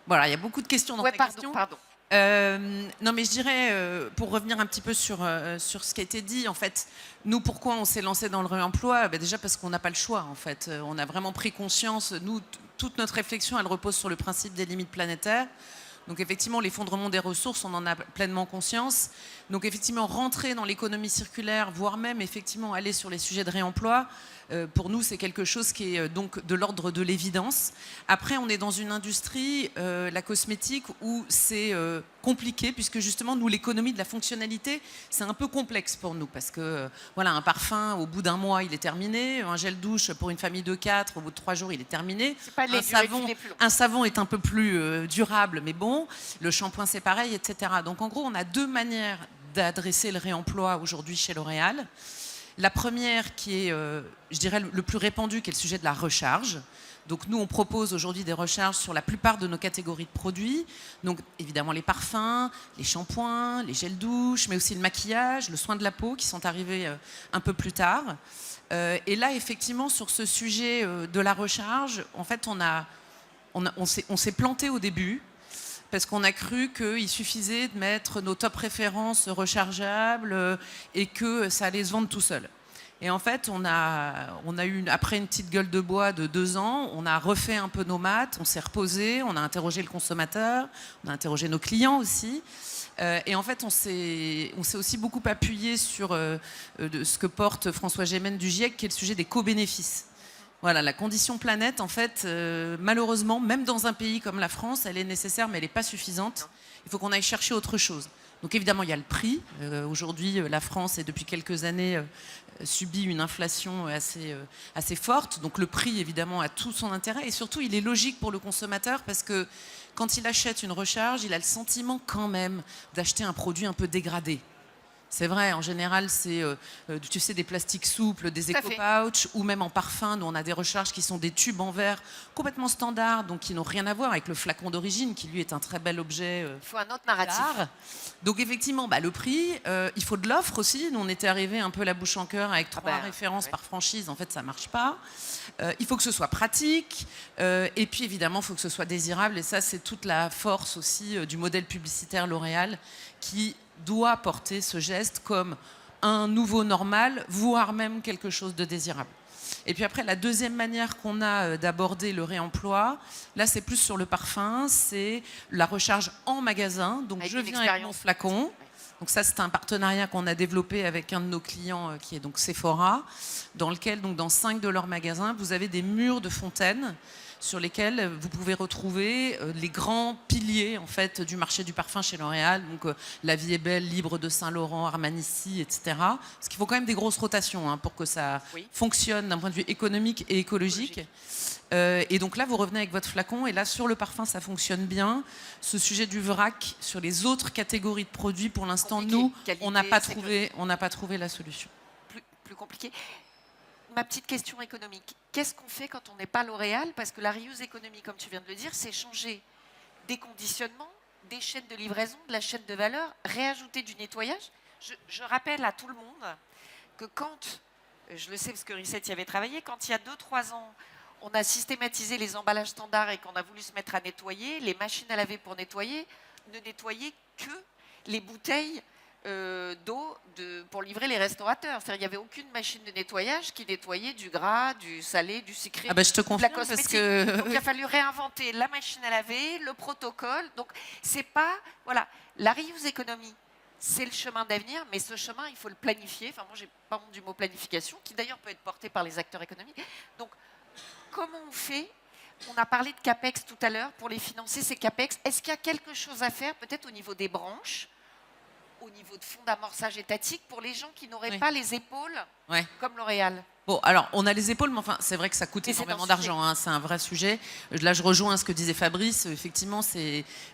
Voilà, il y a beaucoup de questions dans ta question. Pardon. Non, mais je dirais, pour revenir un petit peu sur ce qui a été dit, en fait, nous, pourquoi on s'est lancé dans le réemploi? Déjà parce qu'on n'a pas le choix, en fait. On a vraiment pris conscience, nous, toute notre réflexion, elle repose sur le principe des limites planétaires. Donc effectivement, l'effondrement des ressources, on en a pleinement conscience. Donc effectivement, rentrer dans l'économie circulaire, voire même effectivement aller sur les sujets de réemploi, pour nous, c'est quelque chose qui est donc de l'ordre de l'évidence. Après, on est dans une industrie, la cosmétique, où c'est compliqué, puisque justement, nous, l'économie de la fonctionnalité, c'est un peu complexe pour nous, parce que voilà, un parfum, au bout d'un mois, il est terminé. Un gel douche pour une famille de 4, au bout de 3 jours, il est terminé. C'est pas les Un savon est un peu plus durable, mais bon, le shampoing, c'est pareil, etc. Donc en gros, on a 2 manières d'adresser le réemploi aujourd'hui chez L'Oréal. La première qui est, je dirais, le plus répandu, qui est le sujet de la recharge. Donc nous, on propose aujourd'hui des recharges sur la plupart de nos catégories de produits. Donc évidemment les parfums, les shampoings, les gels douche, mais aussi le maquillage, le soin de la peau qui sont arrivés un peu plus tard. Et là, effectivement, sur ce sujet de la recharge, en fait, on s'est planté au début, parce qu'on a cru qu'il suffisait de mettre nos top références rechargeables et que ça allait se vendre tout seul. Et en fait, on a eu, après une petite gueule de bois de 2 ans, on a refait un peu nos maths, on s'est reposé, on a interrogé le consommateur, on a interrogé nos clients aussi. Et en fait, on s'est aussi beaucoup appuyé sur ce que porte François Gémen du GIEC, qui est le sujet des co-bénéfices. Voilà, la condition planète, en fait, malheureusement, même dans un pays comme la France, elle est nécessaire, mais elle n'est pas suffisante. Il faut qu'on aille chercher autre chose. Donc évidemment, il y a le prix. Aujourd'hui, la France, et depuis quelques années, subit une inflation assez forte. Donc le prix, évidemment, a tout son intérêt. Et surtout, il est logique pour le consommateur, parce que quand il achète une recharge, il a le sentiment quand même d'acheter un produit un peu dégradé. C'est vrai, en général, c'est, tu sais, des plastiques souples, des éco-pouches, ou même en parfum, nous on a des recharges qui sont des tubes en verre complètement standards, donc qui n'ont rien à voir avec le flacon d'origine, qui lui est un très bel objet. Il faut un autre narratif. Donc effectivement, le prix, il faut de l'offre aussi. Nous on était arrivés un peu la bouche en cœur avec 3 références par franchise, en fait ça marche pas. Il faut que ce soit pratique, et puis évidemment, il faut que ce soit désirable, et ça c'est toute la force aussi du modèle publicitaire L'Oréal, qui doit porter ce geste comme un nouveau normal, voire même quelque chose de désirable. Et puis après, la deuxième manière qu'on a d'aborder le réemploi, là c'est plus sur le parfum, c'est la recharge en magasin. Donc je viens avec mon flacon. Donc ça, c'est un partenariat qu'on a développé avec un de nos clients qui est donc Sephora, dans lequel, donc, dans 5 de leurs magasins, vous avez des murs de fontaines sur lesquels vous pouvez retrouver les grands piliers en fait, du marché du parfum chez L'Oréal. Donc La Vie est belle, Libre de Saint-Laurent, Armanici, etc. Parce qu'il faut quand même des grosses rotations pour que ça fonctionne d'un point de vue économique et écologique. Et donc là, vous revenez avec votre flacon, et là, sur le parfum, ça fonctionne bien. Ce sujet du vrac, sur les autres catégories de produits, pour l'instant, nous, on n'a pas trouvé la solution. Plus compliqué. Ma petite question économique. Qu'est-ce qu'on fait quand on n'est pas L'Oréal? Parce que la reuse économie, comme tu viens de le dire, c'est changer des conditionnements, des chaînes de livraison, de la chaîne de valeur, réajouter du nettoyage. Je rappelle à tout le monde que quand, je le sais parce que Risset y avait travaillé, quand il y a 2-3 ans, on a systématisé les emballages standards et qu'on a voulu se mettre à nettoyer, les machines à laver pour nettoyer ne nettoyaient que les bouteilles d'eau pour livrer les restaurateurs. C'est-à-dire, il n'y avait aucune machine de nettoyage qui nettoyait du gras, du salé, du sucré, je te confirme, de la cosmétique. Parce que... Donc il a fallu réinventer la machine à laver, le protocole. Donc c'est pas... Voilà, la reuse économie, c'est le chemin d'avenir, mais ce chemin, il faut le planifier. Enfin, moi, j'ai pas honte du mot planification, qui d'ailleurs peut être porté par les acteurs économiques. Donc, comment on fait? On a parlé de CAPEX tout à l'heure, pour les financer, ces CAPEX. Est-ce qu'il y a quelque chose à faire, peut-être au niveau des branches, au niveau de fonds d'amorçage étatique, pour les gens qui n'auraient pas les épaules comme L'Oréal? Bon, alors, on a les épaules, mais enfin, c'est vrai que ça coûte énormément d'argent. C'est un vrai sujet. Là, je rejoins ce que disait Fabrice. Effectivement,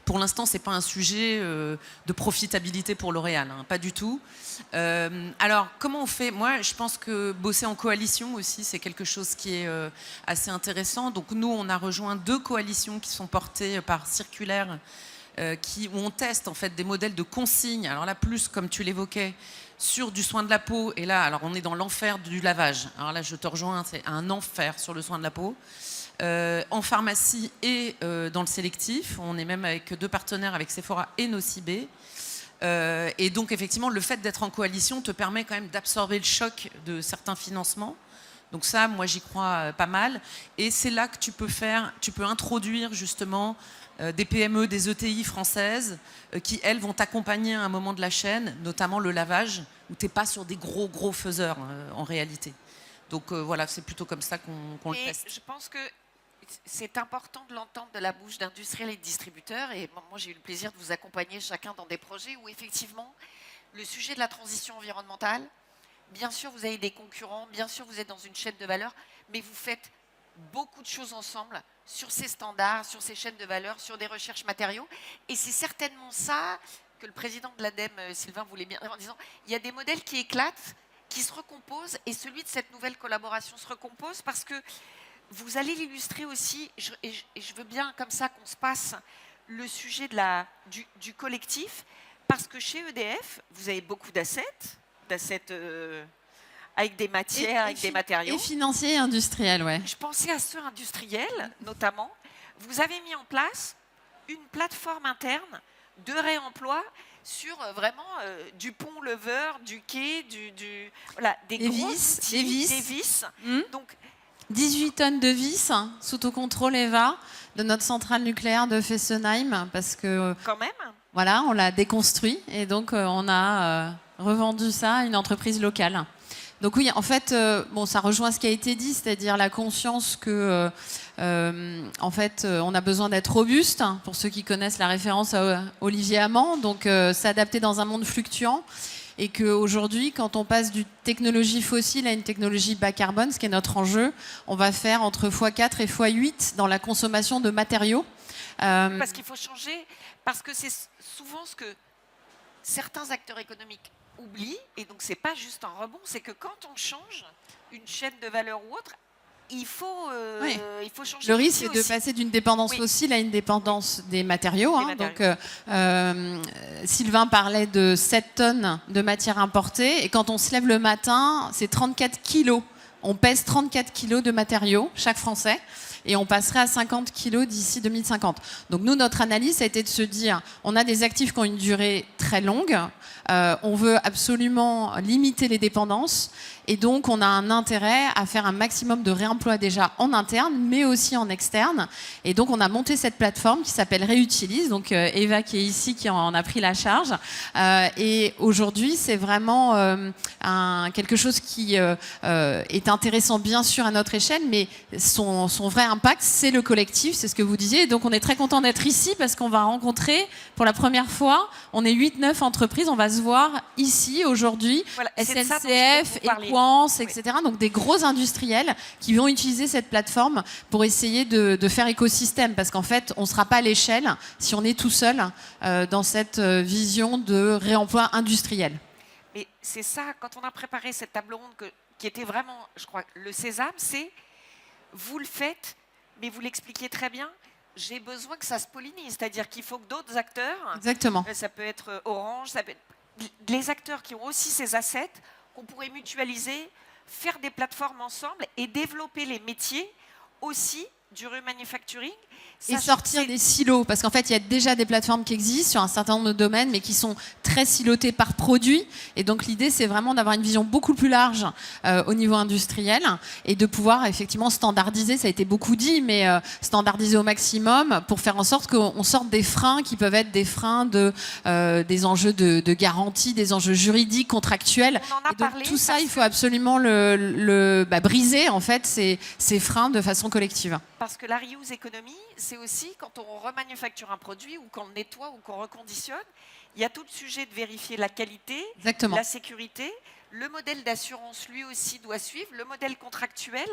pour l'instant, ce n'est pas un sujet de profitabilité pour L'Oréal. Pas du tout. Alors, comment on fait? Moi, je pense que bosser en coalition aussi, c'est quelque chose qui est assez intéressant. Donc, nous, on a rejoint 2 coalitions qui sont portées par Circulaire, où on teste en fait des modèles de consigne. Alors là, plus comme tu l'évoquais, sur du soin de la peau. Et là, alors on est dans l'enfer du lavage. Alors là, je te rejoins, c'est un enfer sur le soin de la peau. En pharmacie et dans le sélectif. On est même avec 2 partenaires, avec Sephora et Nocibé. Et donc, effectivement, le fait d'être en coalition te permet quand même d'absorber le choc de certains financements. Donc ça, moi, j'y crois pas mal. Et c'est là que tu peux introduire justement des PME, des ETI françaises qui, elles, vont t'accompagner à un moment de la chaîne, notamment le lavage, où tu n'es pas sur des gros faiseurs en réalité. Donc voilà, c'est plutôt comme ça qu'on le teste. Je pense que c'est important de l'entendre de la bouche d'industriels et de distributeurs. Et moi, j'ai eu le plaisir de vous accompagner chacun dans des projets où, effectivement, le sujet de la transition environnementale, bien sûr, vous avez des concurrents, bien sûr, vous êtes dans une chaîne de valeur, mais vous faites beaucoup de choses ensemble sur ces standards, sur ces chaînes de valeur, sur des recherches matériaux. Et c'est certainement ça que le président de l'ADEME, Sylvain, voulait bien en disant, il y a des modèles qui éclatent, qui se recomposent, et celui de cette nouvelle collaboration se recompose parce que vous allez l'illustrer aussi, et je veux bien comme ça qu'on se passe le sujet du collectif, parce que chez EDF, vous avez beaucoup d'assets avec des matières, avec des matériaux. Et financiers et industriels, ouais. Je pensais à ceux industriels, notamment. Vous avez mis en place une plateforme interne de réemploi sur vraiment du pont-leveur, du quai, voilà, des grosses des vis. Des vis. Donc, 18 tonnes de vis sous contrôle EVA de notre centrale nucléaire de Fessenheim, parce que quand même. Voilà, on l'a déconstruit et donc on a revendu ça à une entreprise locale. Donc oui, en fait, bon, ça rejoint ce qui a été dit, c'est-à-dire la conscience que, en fait, on a besoin d'être robuste. Pour ceux qui connaissent la référence à Olivier Amand, donc s'adapter dans un monde fluctuant. Et qu'aujourd'hui, quand on passe d'une technologie fossile à une technologie bas carbone, ce qui est notre enjeu, on va faire entre x4 et x8 dans la consommation de matériaux. Parce qu'il faut changer, parce que c'est souvent ce que certains acteurs économiques oublient, et donc c'est pas juste un rebond, c'est que quand on change une chaîne de valeur ou autre, il faut changer. Le risque, c'est de aussi. passer d'une dépendance fossile à une dépendance des matériaux. Donc, Sylvain parlait de 7 tonnes de matières importées. Et quand on se lève le matin, c'est 34 kilos. On pèse 34 kilos de matériaux, chaque Français. Et on passerait à 50 kilos d'ici 2050. Donc nous, notre analyse, ça a été de se dire, on a des actifs qui ont une durée très longue. On veut absolument limiter les dépendances. Et donc, on a un intérêt à faire un maximum de réemploi déjà en interne, mais aussi en externe. Et donc, on a monté cette plateforme qui s'appelle Réutilise. Donc, Eva qui est ici, qui en a pris la charge. Et aujourd'hui, c'est vraiment quelque chose qui est intéressant, bien sûr, à notre échelle, mais son vrai impact, c'est le collectif, c'est ce que vous disiez. Et donc, on est très content d'être ici parce qu'on va rencontrer, pour la première fois, on est 8-9 entreprises, on va se voir ici, aujourd'hui, voilà, SNCF, Equance, etc. Donc des gros industriels qui vont utiliser cette plateforme pour essayer de faire écosystème. Parce qu'en fait, on ne sera pas à l'échelle si on est tout seul dans cette vision de réemploi industriel. Mais c'est ça, quand on a préparé cette table ronde qui était vraiment, je crois, le sésame, c'est vous le faites, mais vous l'expliquez très bien. J'ai besoin que ça se pollinise, c'est-à-dire qu'il faut que d'autres acteurs, exactement, ça peut être Orange, ça peut être les acteurs qui ont aussi ces assets, qu'on pourrait mutualiser, faire des plateformes ensemble et développer les métiers aussi du remanufacturing. Et sortir des silos, parce qu'en fait, il y a déjà des plateformes qui existent sur un certain nombre de domaines, mais qui sont très silotées par produit. Et donc, l'idée, c'est vraiment d'avoir une vision beaucoup plus large au niveau industriel et de pouvoir effectivement standardiser, ça a été beaucoup dit, mais standardiser au maximum pour faire en sorte qu'on sorte des freins qui peuvent être des freins des enjeux de garantie, des enjeux juridiques, contractuels. On en a parlé, tout ça, il faut absolument briser, en fait, ces freins de façon collective. Parce que la reuse économie, c'est aussi quand on remanufacture un produit ou qu'on nettoie ou qu'on reconditionne, il y a tout le sujet de vérifier la qualité, exactement, la sécurité, le modèle d'assurance lui aussi doit suivre, le modèle contractuel.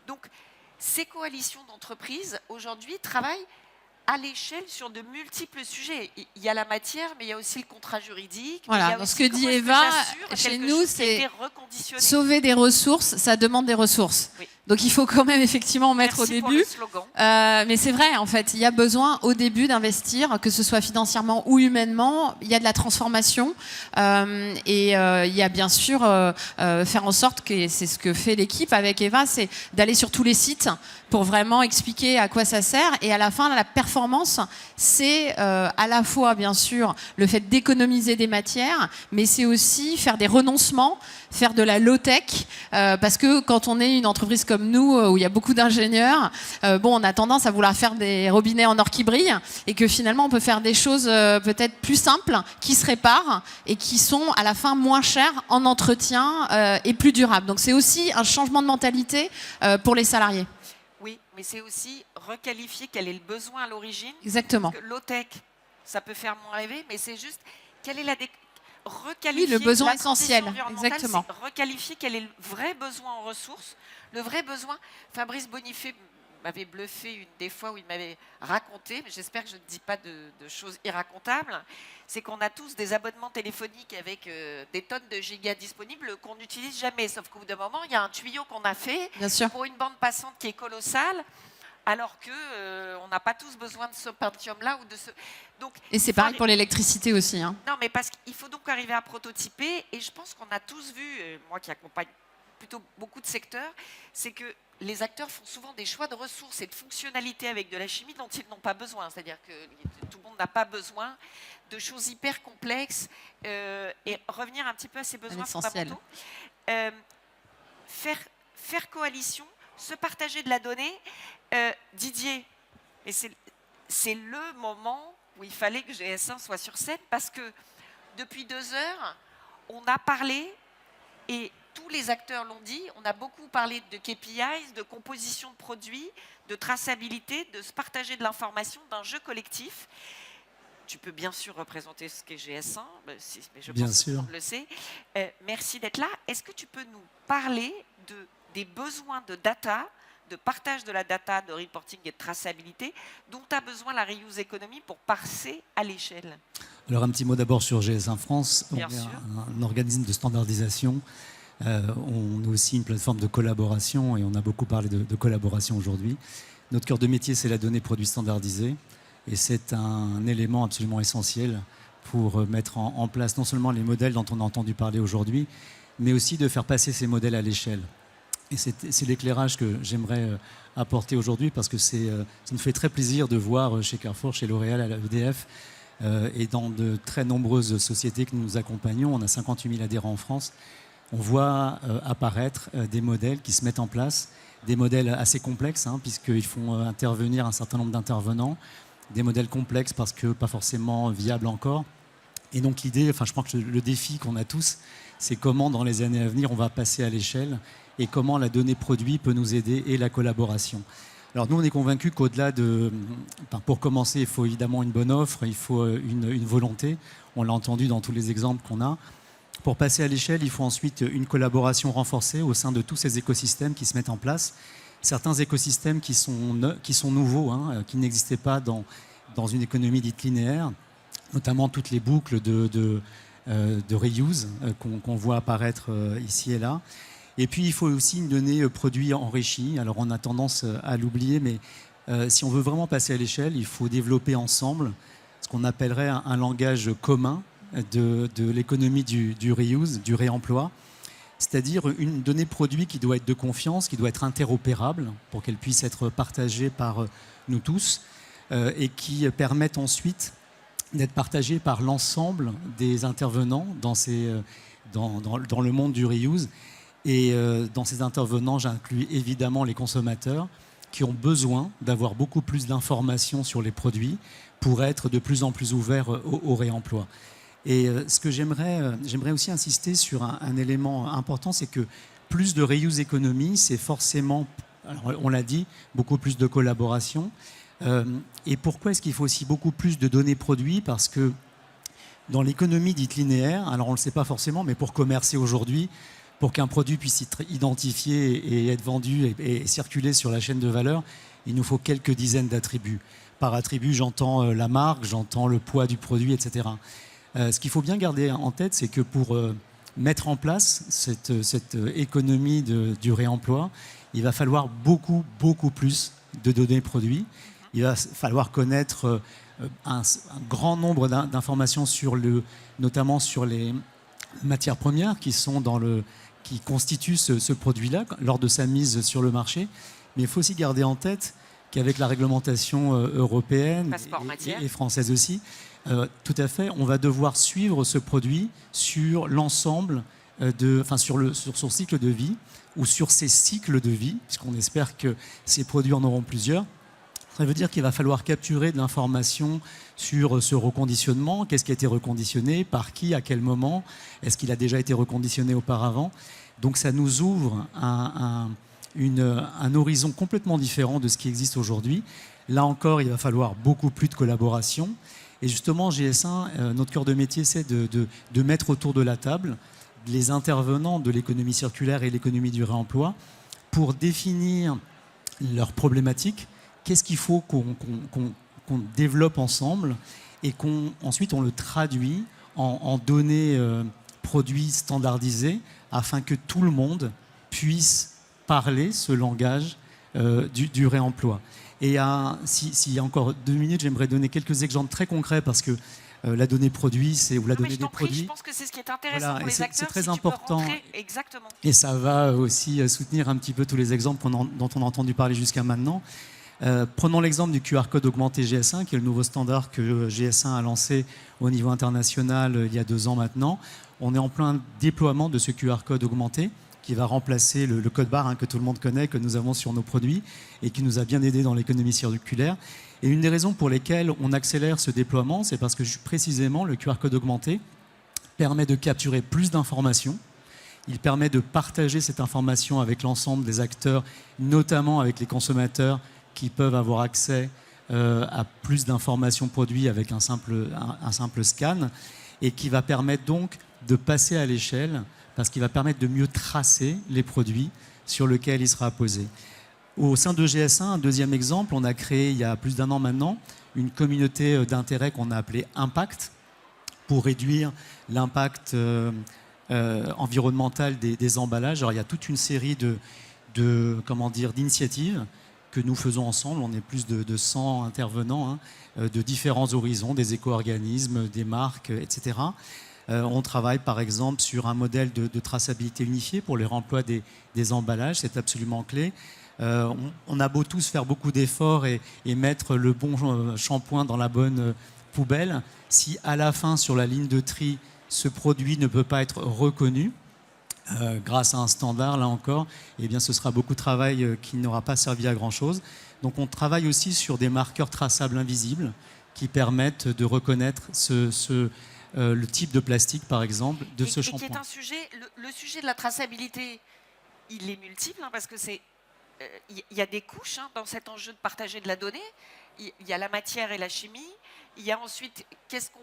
Donc ces coalitions d'entreprises aujourd'hui travaillent à l'échelle sur de multiples sujets. Il y a la matière, mais il y a aussi le contrat juridique. Voilà, il y a donc aussi ce que dit comment est-ce Eva, j'assure chez quelque nous, chose qui a c'est été reconditionné. sauver des ressources, ça demande des ressources. Oui. Donc il faut quand même effectivement mettre Merci au pour début. le slogan. Mais c'est vrai, en fait, il y a besoin au début d'investir, que ce soit financièrement ou humainement. Il y a de la transformation et il y a bien sûr faire en sorte que c'est ce que fait l'équipe avec Eva, c'est d'aller sur tous les sites pour vraiment expliquer à quoi ça sert. Et à la fin, la performance, c'est à la fois bien sûr le fait d'économiser des matières, mais c'est aussi faire des renoncements, faire de la low-tech, parce que quand on est une entreprise comme nous, où il y a beaucoup d'ingénieurs, on a tendance à vouloir faire des robinets en or qui brillent, et que finalement on peut faire des choses peut-être plus simples, qui se réparent, et qui sont à la fin moins chères en entretien et plus durables. Donc c'est aussi un changement de mentalité pour les salariés. Oui, mais c'est aussi requalifier quel est le besoin à l'origine. Exactement. Parce que low-tech, ça peut faire moins rêver, mais c'est juste quelle est requalifier Oui, le besoin la transition essentiel. environnementale, Exactement. c'est requalifier quel est le vrai besoin en ressources. Le vrai besoin, Fabrice Bonifay m'avait bluffé une des fois où il m'avait raconté, mais j'espère que je ne dis pas de choses irracontables, c'est qu'on a tous des abonnements téléphoniques avec des tonnes de gigas disponibles qu'on n'utilise jamais. Sauf qu'au bout d'un moment, il y a un tuyau qu'on a fait Bien sûr. pour une bande passante qui est colossale, alors qu'on n'a pas tous besoin de ce Pentium-là ou de ce... Donc, Et c'est pareil pour l'électricité aussi. Hein. non, mais parce qu'il faut donc arriver à prototyper, et je pense qu'on a tous vu, moi qui accompagne plutôt beaucoup de secteurs, c'est que les acteurs font souvent des choix de ressources et de fonctionnalités avec de la chimie dont ils n'ont pas besoin. C'est-à-dire que tout le monde n'a pas besoin de choses hyper complexes et revenir un petit peu à ses besoins fondamentaux. Faire coalition, se partager de la donnée. Didier, et c'est le moment où il fallait que GS1 soit sur scène parce que depuis 2 heures, on a parlé et tous les acteurs l'ont dit, on a beaucoup parlé de KPIs, de composition de produits, de traçabilité, de se partager de l'information, d'un jeu collectif. Tu peux bien sûr représenter ce qu'est GS1, mais je pense que tout le monde le sait. Merci d'être là. Est-ce que tu peux nous parler des besoins de data, de partage de la data, de reporting et de traçabilité dont a besoin la reuse economy pour passer à l'échelle? Alors un petit mot d'abord sur GS1 France. Bien on est sûr. un organisme de standardisation. On est aussi une plateforme de collaboration et on a beaucoup parlé de collaboration aujourd'hui. Notre cœur de métier, c'est la donnée produit standardisée et c'est un élément absolument essentiel pour mettre en place non seulement les modèles dont on a entendu parler aujourd'hui, mais aussi de faire passer ces modèles à l'échelle. Et c'est l'éclairage que j'aimerais apporter aujourd'hui parce que ça me fait très plaisir de voir chez Carrefour, chez L'Oréal, à la EDF et dans de très nombreuses sociétés que nous accompagnons. On a 58 000 adhérents en France. On voit apparaître des modèles qui se mettent en place, des modèles assez complexes puisqu'ils font intervenir un certain nombre d'intervenants, des modèles complexes parce que pas forcément viables encore. Et donc l'idée, je crois que le défi qu'on a tous, c'est comment dans les années à venir on va passer à l'échelle et comment la donnée produit peut nous aider et la collaboration. Alors nous, on est convaincus qu'au-delà pour commencer, il faut évidemment une bonne offre, il faut une volonté. On l'a entendu dans tous les exemples qu'on a. Pour passer à l'échelle, il faut ensuite une collaboration renforcée au sein de tous ces écosystèmes qui se mettent en place. Certains écosystèmes qui sont nouveaux, qui n'existaient pas dans une économie dite linéaire, notamment toutes les boucles de reuse qu'on voit apparaître ici et là. Et puis, il faut aussi une donnée produit enrichie. Alors, on a tendance à l'oublier, mais si on veut vraiment passer à l'échelle, il faut développer ensemble ce qu'on appellerait un langage commun de l'économie du reuse, du réemploi, c'est-à-dire une donnée produit qui doit être de confiance, qui doit être interopérable pour qu'elle puisse être partagée par nous tous et qui permette ensuite d'être partagée par l'ensemble des intervenants dans le monde du reuse. Et dans ces intervenants, j'inclus évidemment les consommateurs qui ont besoin d'avoir beaucoup plus d'informations sur les produits pour être de plus en plus ouverts au réemploi. Et ce que j'aimerais aussi insister sur un élément important, c'est que plus de reuse economy, c'est forcément, alors on l'a dit, beaucoup plus de collaboration. Et pourquoi est-ce qu'il faut aussi beaucoup plus de données produits? Parce que dans l'économie dite linéaire, alors on ne le sait pas forcément, mais pour commercer aujourd'hui, pour qu'un produit puisse être identifié et être vendu et circuler sur la chaîne de valeur, il nous faut quelques dizaines d'attributs. Par attribut, j'entends la marque, j'entends le poids du produit, etc. Ce qu'il faut bien garder en tête, c'est que pour mettre en place cette économie du réemploi, il va falloir beaucoup plus de données produits. Il va falloir connaître un grand nombre d'informations notamment sur les matières premières qui constituent ce produit-là lors de sa mise sur le marché. Mais il faut aussi garder en tête qu'avec la réglementation européenne et française aussi, tout à fait, on va devoir suivre ce produit sur l'ensemble, sur son cycle de vie ou sur ses cycles de vie, puisqu'on espère que ces produits en auront plusieurs. Ça veut dire qu'il va falloir capturer de l'information sur ce reconditionnement, qu'est-ce qui a été reconditionné, par qui, à quel moment, est-ce qu'il a déjà été reconditionné auparavant. Donc ça nous ouvre un horizon complètement différent de ce qui existe aujourd'hui. Là encore, il va falloir beaucoup plus de collaboration. Et justement, GS1, notre cœur de métier, c'est de mettre autour de la table les intervenants de l'économie circulaire et l'économie du réemploi pour définir leurs problématiques. Qu'est-ce qu'il faut qu'on développe ensemble et ensuite on le traduit en données produits standardisés afin que tout le monde puisse parler ce langage du réemploi. Et s'il y a encore 2 minutes, j'aimerais donner quelques exemples très concrets parce que la donnée produit, la donnée des produits. Je pense que c'est ce qui est intéressant pour les acteurs. C'est très important. Exactement. Et ça va aussi soutenir un petit peu tous les exemples dont on a entendu parler jusqu'à maintenant. Prenons l'exemple du QR code augmenté GS1, qui est le nouveau standard que GS1 a lancé au niveau international il y a 2 ans maintenant. On est en plein déploiement de ce QR code augmenté qui va remplacer le code barre que tout le monde connaît, que nous avons sur nos produits et qui nous a bien aidé dans l'économie circulaire. Et une des raisons pour lesquelles on accélère ce déploiement, c'est parce que précisément le QR code augmenté permet de capturer plus d'informations. Il permet de partager cette information avec l'ensemble des acteurs, notamment avec les consommateurs qui peuvent avoir accès à plus d'informations produits avec un simple scan et qui va permettre donc de passer à l'échelle parce qu'il va permettre de mieux tracer les produits sur lesquels il sera posé. Au sein de GS1, un deuxième exemple, on a créé il y a plus d'1 an maintenant une communauté d'intérêt qu'on a appelée Impact pour réduire l'impact environnemental des emballages. Alors, il y a toute une série d'initiatives que nous faisons ensemble. On est plus de 100 intervenants de différents horizons, des éco-organismes, des marques, etc. On travaille par exemple sur un modèle de traçabilité unifiée pour le réemploi des emballages, c'est absolument clé. On a beau tous faire beaucoup d'efforts et mettre le bon shampoing dans la bonne poubelle, si à la fin sur la ligne de tri, ce produit ne peut pas être reconnu, grâce à un standard, là encore, eh bien, ce sera beaucoup de travail qui n'aura pas servi à grand-chose. Donc on travaille aussi sur des marqueurs traçables invisibles qui permettent de reconnaître le type de plastique, par exemple, de ce shampoing. Et qui est un sujet, le sujet de la traçabilité, il est multiple, parce que il y a des couches dans cet enjeu de partager de la donnée. Il y a la matière et la chimie. Il y a ensuite, qu'est-ce qu'on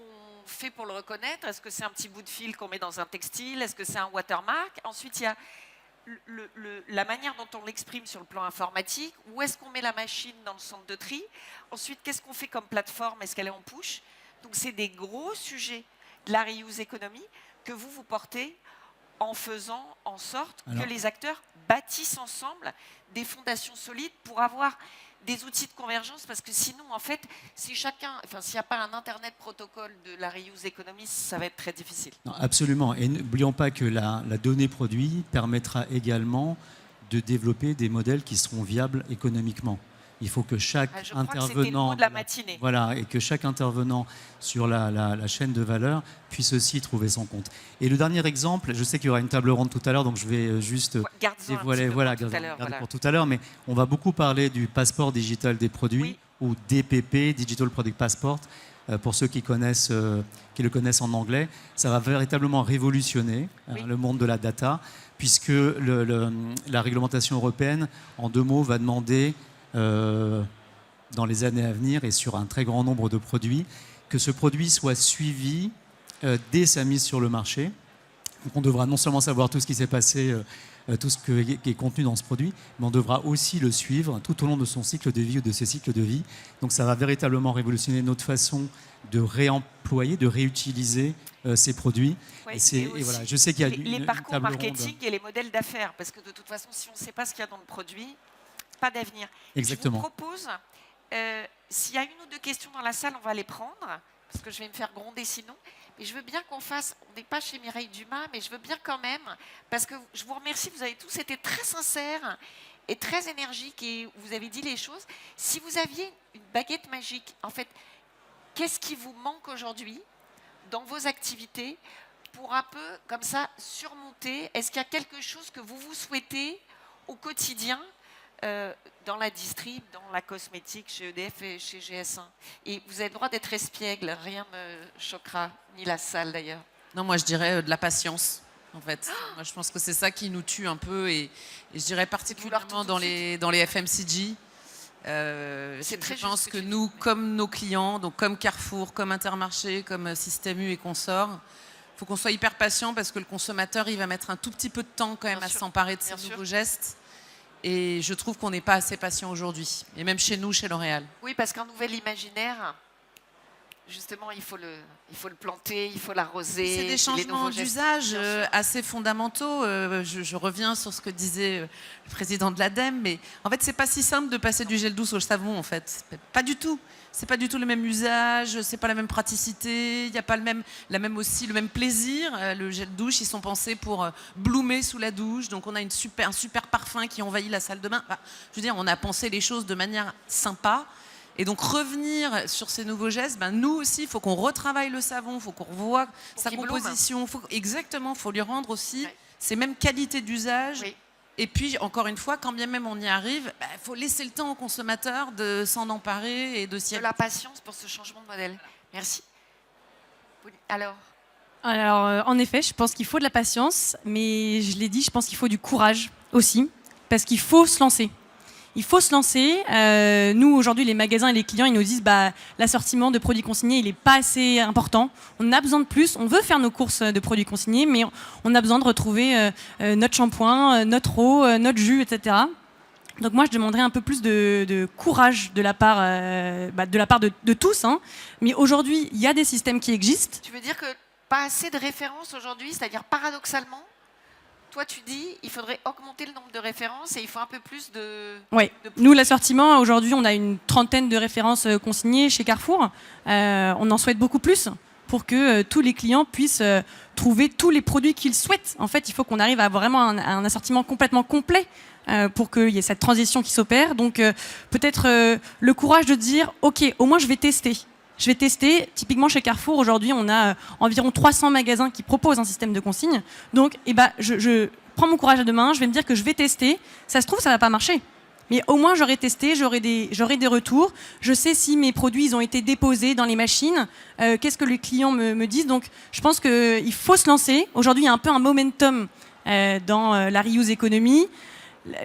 fait pour le reconnaître? Est-ce que c'est un petit bout de fil qu'on met dans un textile? Est-ce que c'est un watermark? Ensuite, il y a la manière dont on l'exprime sur le plan informatique. Où est-ce qu'on met la machine dans le centre de tri? Ensuite, qu'est-ce qu'on fait comme plateforme? Est-ce qu'elle est en push? Donc, c'est des gros sujets de la reuse économie que vous portez en faisant en sorte que les acteurs bâtissent ensemble des fondations solides pour avoir des outils de convergence, parce que sinon, en fait, s'il n'y a pas un Internet protocole de la reuse économie, ça va être très difficile. Non, absolument. Et n'oublions pas que la donnée produit permettra également de développer des modèles qui seront viables économiquement. Il faut que chaque intervenant, et que chaque intervenant sur la chaîne de valeur puisse aussi trouver son compte. Et le dernier exemple, je sais qu'il y aura une table ronde tout à l'heure, donc je vais juste dévoiler pour tout à l'heure, mais on va beaucoup parler du passeport digital des produits, ou DPP, Digital Product Passport, pour ceux qui le connaissent en anglais. Ça va véritablement révolutionner le monde de la data, puisque la réglementation européenne, en 2 mots, va demander dans les années à venir et sur un très grand nombre de produits, que ce produit soit suivi dès sa mise sur le marché Donc on devra non seulement savoir tout ce qui s'est passé, tout ce qui est contenu dans ce produit, mais on devra aussi le suivre tout au long de son cycle de vie ou de ses cycles de vie. Donc ça va véritablement révolutionner notre façon de réemployer, de réutiliser ces produits. Ouais, et voilà, je sais qu'il y a les une parcours table marketing ronde. et les modèles d'affaires, parce que de toute façon, si on ne sait pas ce qu'il y a dans le produit, pas d'avenir. Exactement. Je vous propose, s'il y a une ou deux questions dans la salle, on va les prendre, parce que je vais me faire gronder sinon. Mais je veux bien qu'on fasse, on n'est pas chez Mireille Dumas, mais je veux bien quand même, parce que je vous remercie, vous avez tous été très sincères et très énergiques et vous avez dit les choses. Si vous aviez une baguette magique, en fait, qu'est-ce qui vous manque aujourd'hui dans vos activités pour un peu, comme ça, surmonter? Est-ce qu'il y a quelque chose que vous souhaitez au quotidien dans la distrib, dans la cosmétique, chez EDF et chez GS1? Et vous avez le droit d'être espiègle, rien ne me choquera, ni la salle d'ailleurs. Non, moi je dirais de la patience, en fait. Moi, je pense que c'est ça qui nous tue un peu, et je dirais particulièrement dans les FMCG. Je pense que nous, comme nos clients, donc comme Carrefour, comme Intermarché, comme Système U et consorts, il faut qu'on soit hyper patient, parce que le consommateur, il va mettre un tout petit peu de temps quand même à s'emparer de ces nouveaux gestes. Et je trouve qu'on n'est pas assez patient aujourd'hui. Et même chez nous, chez L'Oréal. Oui, parce qu'un nouvel imaginaire, justement, il faut le planter, il faut l'arroser. C'est des changements d'usage assez fondamentaux. Je reviens sur ce que disait le président de l'ADEME, mais en fait, c'est pas si simple de passer du gel douce au savon, en fait. Pas du tout. C'est pas du tout le même usage, c'est pas la même praticité, il n'y a pas le même plaisir. Le gel douche, ils sont pensés pour bloomer sous la douche, donc on a un super parfum qui envahit la salle de bain. Enfin, je veux dire, on a pensé les choses de manière sympa. Et donc revenir sur ces nouveaux gestes, nous aussi, il faut qu'on retravaille le savon, il faut qu'on revoie sa composition. Exactement, il faut lui rendre aussi ces mêmes qualités d'usage. Oui. Et puis, encore une fois, quand bien même on y arrive, il faut laisser le temps au consommateur de s'en emparer et de s'y... De la patience pour ce changement de modèle. Merci. Alors, en effet, je pense qu'il faut de la patience, mais je l'ai dit, je pense qu'il faut du courage aussi, parce qu'il faut se lancer. Il faut se lancer. Nous, aujourd'hui, les magasins et les clients, ils nous disent l'assortiment de produits consignés, il n'est pas assez important. On a besoin de plus. On veut faire nos courses de produits consignés, mais on a besoin de retrouver notre shampoing, notre eau, notre jus, etc. Donc moi, je demanderais un peu plus de courage de la part de tous. Hein. Mais aujourd'hui, il y a des systèmes qui existent. Tu veux dire que pas assez de références aujourd'hui, c'est-à-dire paradoxalement, toi, tu dis il faudrait augmenter le nombre de références et il faut un peu plus de... Oui. Nous, l'assortiment, aujourd'hui, on a une trentaine de références consignées chez Carrefour. On en souhaite beaucoup plus pour que tous les clients puissent trouver tous les produits qu'ils souhaitent. En fait, il faut qu'on arrive à avoir vraiment un assortiment complètement complet pour qu'il y ait cette transition qui s'opère. Donc, peut-être le courage de dire « Ok, au moins, je vais tester ». Je vais tester. Typiquement, chez Carrefour, aujourd'hui, on a environ 300 magasins qui proposent un système de consigne. Donc, je prends mon courage à deux mains, je vais me dire que je vais tester. Ça se trouve, ça ne va pas marcher. Mais au moins, j'aurai testé, j'aurai des retours. Je sais si mes produits ils ont été déposés dans les machines. Qu'est-ce que les clients me disent. Donc, je pense qu'il faut se lancer. Aujourd'hui, il y a un peu un momentum dans la reuse economy.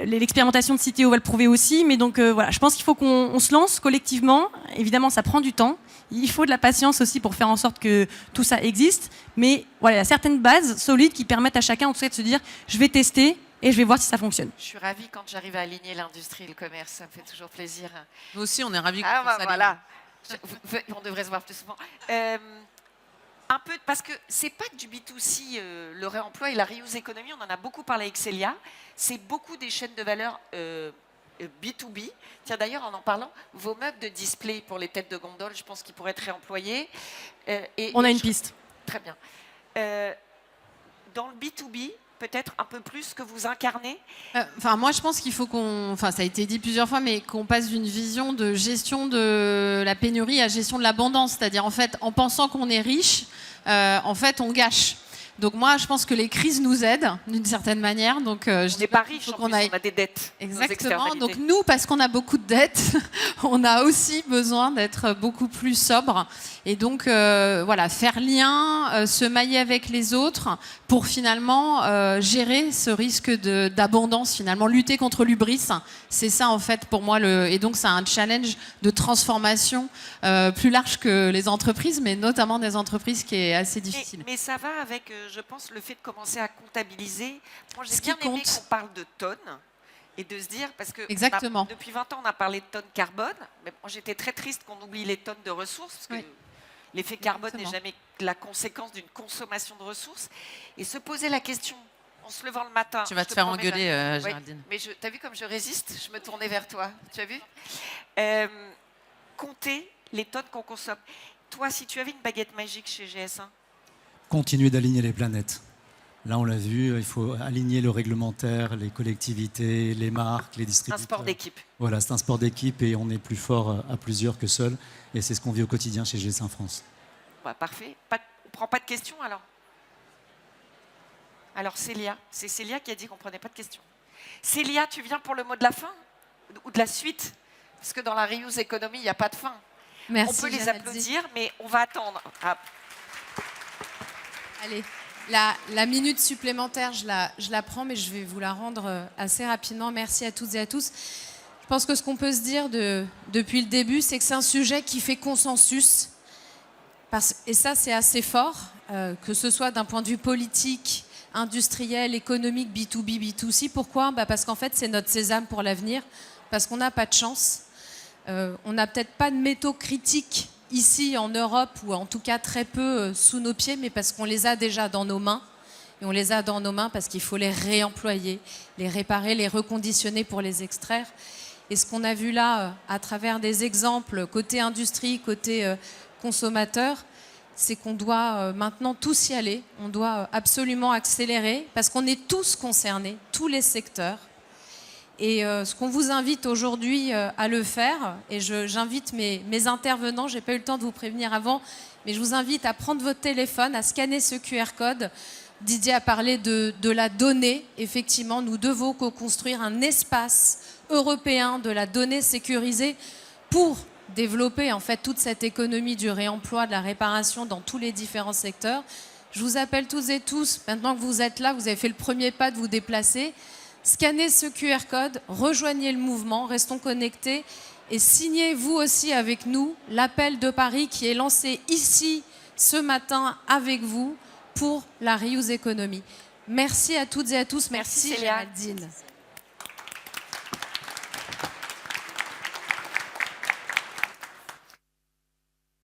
L'expérimentation de Citeo va le prouver aussi. Mais donc, voilà, je pense qu'il faut qu'on se lance collectivement. Évidemment, ça prend du temps. Il faut de la patience aussi pour faire en sorte que tout ça existe. Mais voilà, il y a certaines bases solides qui permettent à chacun en tout cas de se dire je vais tester et je vais voir si ça fonctionne. Je suis ravie quand j'arrive à aligner l'industrie et le commerce. Ça me fait toujours plaisir. Nous aussi, on est ravis. Voilà. On devrait se voir plus souvent. Un peu, parce que c'est pas que du B2C, le réemploi et la reuse economy, on en a beaucoup parlé avec Célia. C'est beaucoup des chaînes de valeur B2B. Tiens, d'ailleurs, en parlant, vos meubles de display pour les têtes de gondole, je pense qu'ils pourraient être réemployés. On a une piste. Très bien. Dans le B2B, peut-être un peu plus que vous incarnez. Moi, je pense qu'il faut ça a été dit plusieurs fois, mais qu'on passe d'une vision de gestion de la pénurie à gestion de l'abondance. C'est-à-dire, en fait, en pensant qu'on est riche, en fait, on gâche. Donc moi, je pense que les crises nous aident d'une certaine manière. Donc je n'ai pas riche, on a des dettes. Exactement. Donc nous, parce qu'on a beaucoup de dettes, on a aussi besoin d'être beaucoup plus sobre. Et donc voilà, faire lien, se mailler avec les autres pour finalement gérer ce risque d'abondance, finalement lutter contre l'hubris. C'est ça en fait pour moi. Et donc c'est un challenge de transformation plus large que les entreprises, mais notamment des entreprises qui est assez difficile. Mais ça va avec je pense, le fait de commencer à comptabiliser. Moi, j'ai Ce qui bien aimé compte. qu'on parle de tonnes et de se dire, parce que Exactement. depuis 20 ans, on a parlé de tonnes carbone, mais moi, j'étais très triste qu'on oublie les tonnes de ressources, parce que Oui. l'effet carbone n'est Exactement. jamais la conséquence d'une consommation de ressources. Et se poser la question, en se levant le matin... Tu vas je te faire promets, engueuler, Jeanne. Géraldine. Mais t'as vu comme je résiste? Je me tournais vers toi. Tu as vu? Compter les tonnes qu'on consomme. Toi, si tu avais une baguette magique chez GS1, Continuer d'aligner les planètes. Là, on l'a vu, il faut aligner le réglementaire, les collectivités, les marques, les un distributeurs. sport d'équipe. Voilà, c'est un sport d'équipe et on est plus fort à plusieurs que seul. Et c'est ce qu'on vit au quotidien chez GS1 France. Bah, parfait. On ne prend pas de questions alors? Alors Célia, c'est Célia qui a dit qu'on ne prenait pas de questions. Célia, tu viens pour le mot de la fin ou de la suite? Parce que dans la reuse economy, il n'y a pas de fin. Merci, On peut les Jeanne Aldi. applaudir, mais on va attendre. Ah, Allez, la minute supplémentaire, je la prends, mais je vais vous la rendre assez rapidement. Merci à toutes et à tous. Je pense que ce qu'on peut se dire depuis le début, c'est que c'est un sujet qui fait consensus. Et ça, c'est assez fort, que ce soit d'un point de vue politique, industriel, économique, B2B, B2C. Pourquoi? Parce qu'en fait, c'est notre sésame pour l'avenir, parce qu'on n'a pas de chance. On n'a peut-être pas de métaux critiques ici en Europe, ou en tout cas très peu sous nos pieds, mais parce qu'on les a déjà dans nos mains. Et on les a dans nos mains parce qu'il faut les réemployer, les réparer, les reconditionner pour les extraire. Et ce qu'on a vu là, à travers des exemples, côté industrie, côté consommateur, c'est qu'on doit maintenant tous y aller. On doit absolument accélérer parce qu'on est tous concernés, tous les secteurs. Et ce qu'on vous invite aujourd'hui à le faire, et j'invite mes intervenants, je n'ai pas eu le temps de vous prévenir avant, mais je vous invite à prendre votre téléphone, à scanner ce QR code. Didier a parlé de la donnée. Effectivement, nous devons co-construire un espace européen de la donnée sécurisée pour développer en fait toute cette économie du réemploi, de la réparation dans tous les différents secteurs. Je vous appelle tous et tous, maintenant que vous êtes là, vous avez fait le premier pas de vous déplacer. Scannez ce QR code, rejoignez le mouvement, restons connectés et signez vous aussi avec nous l'appel de Paris qui est lancé ici ce matin avec vous pour la reuse economy. Merci à toutes et à tous. Merci, Merci Célia. Géraldine.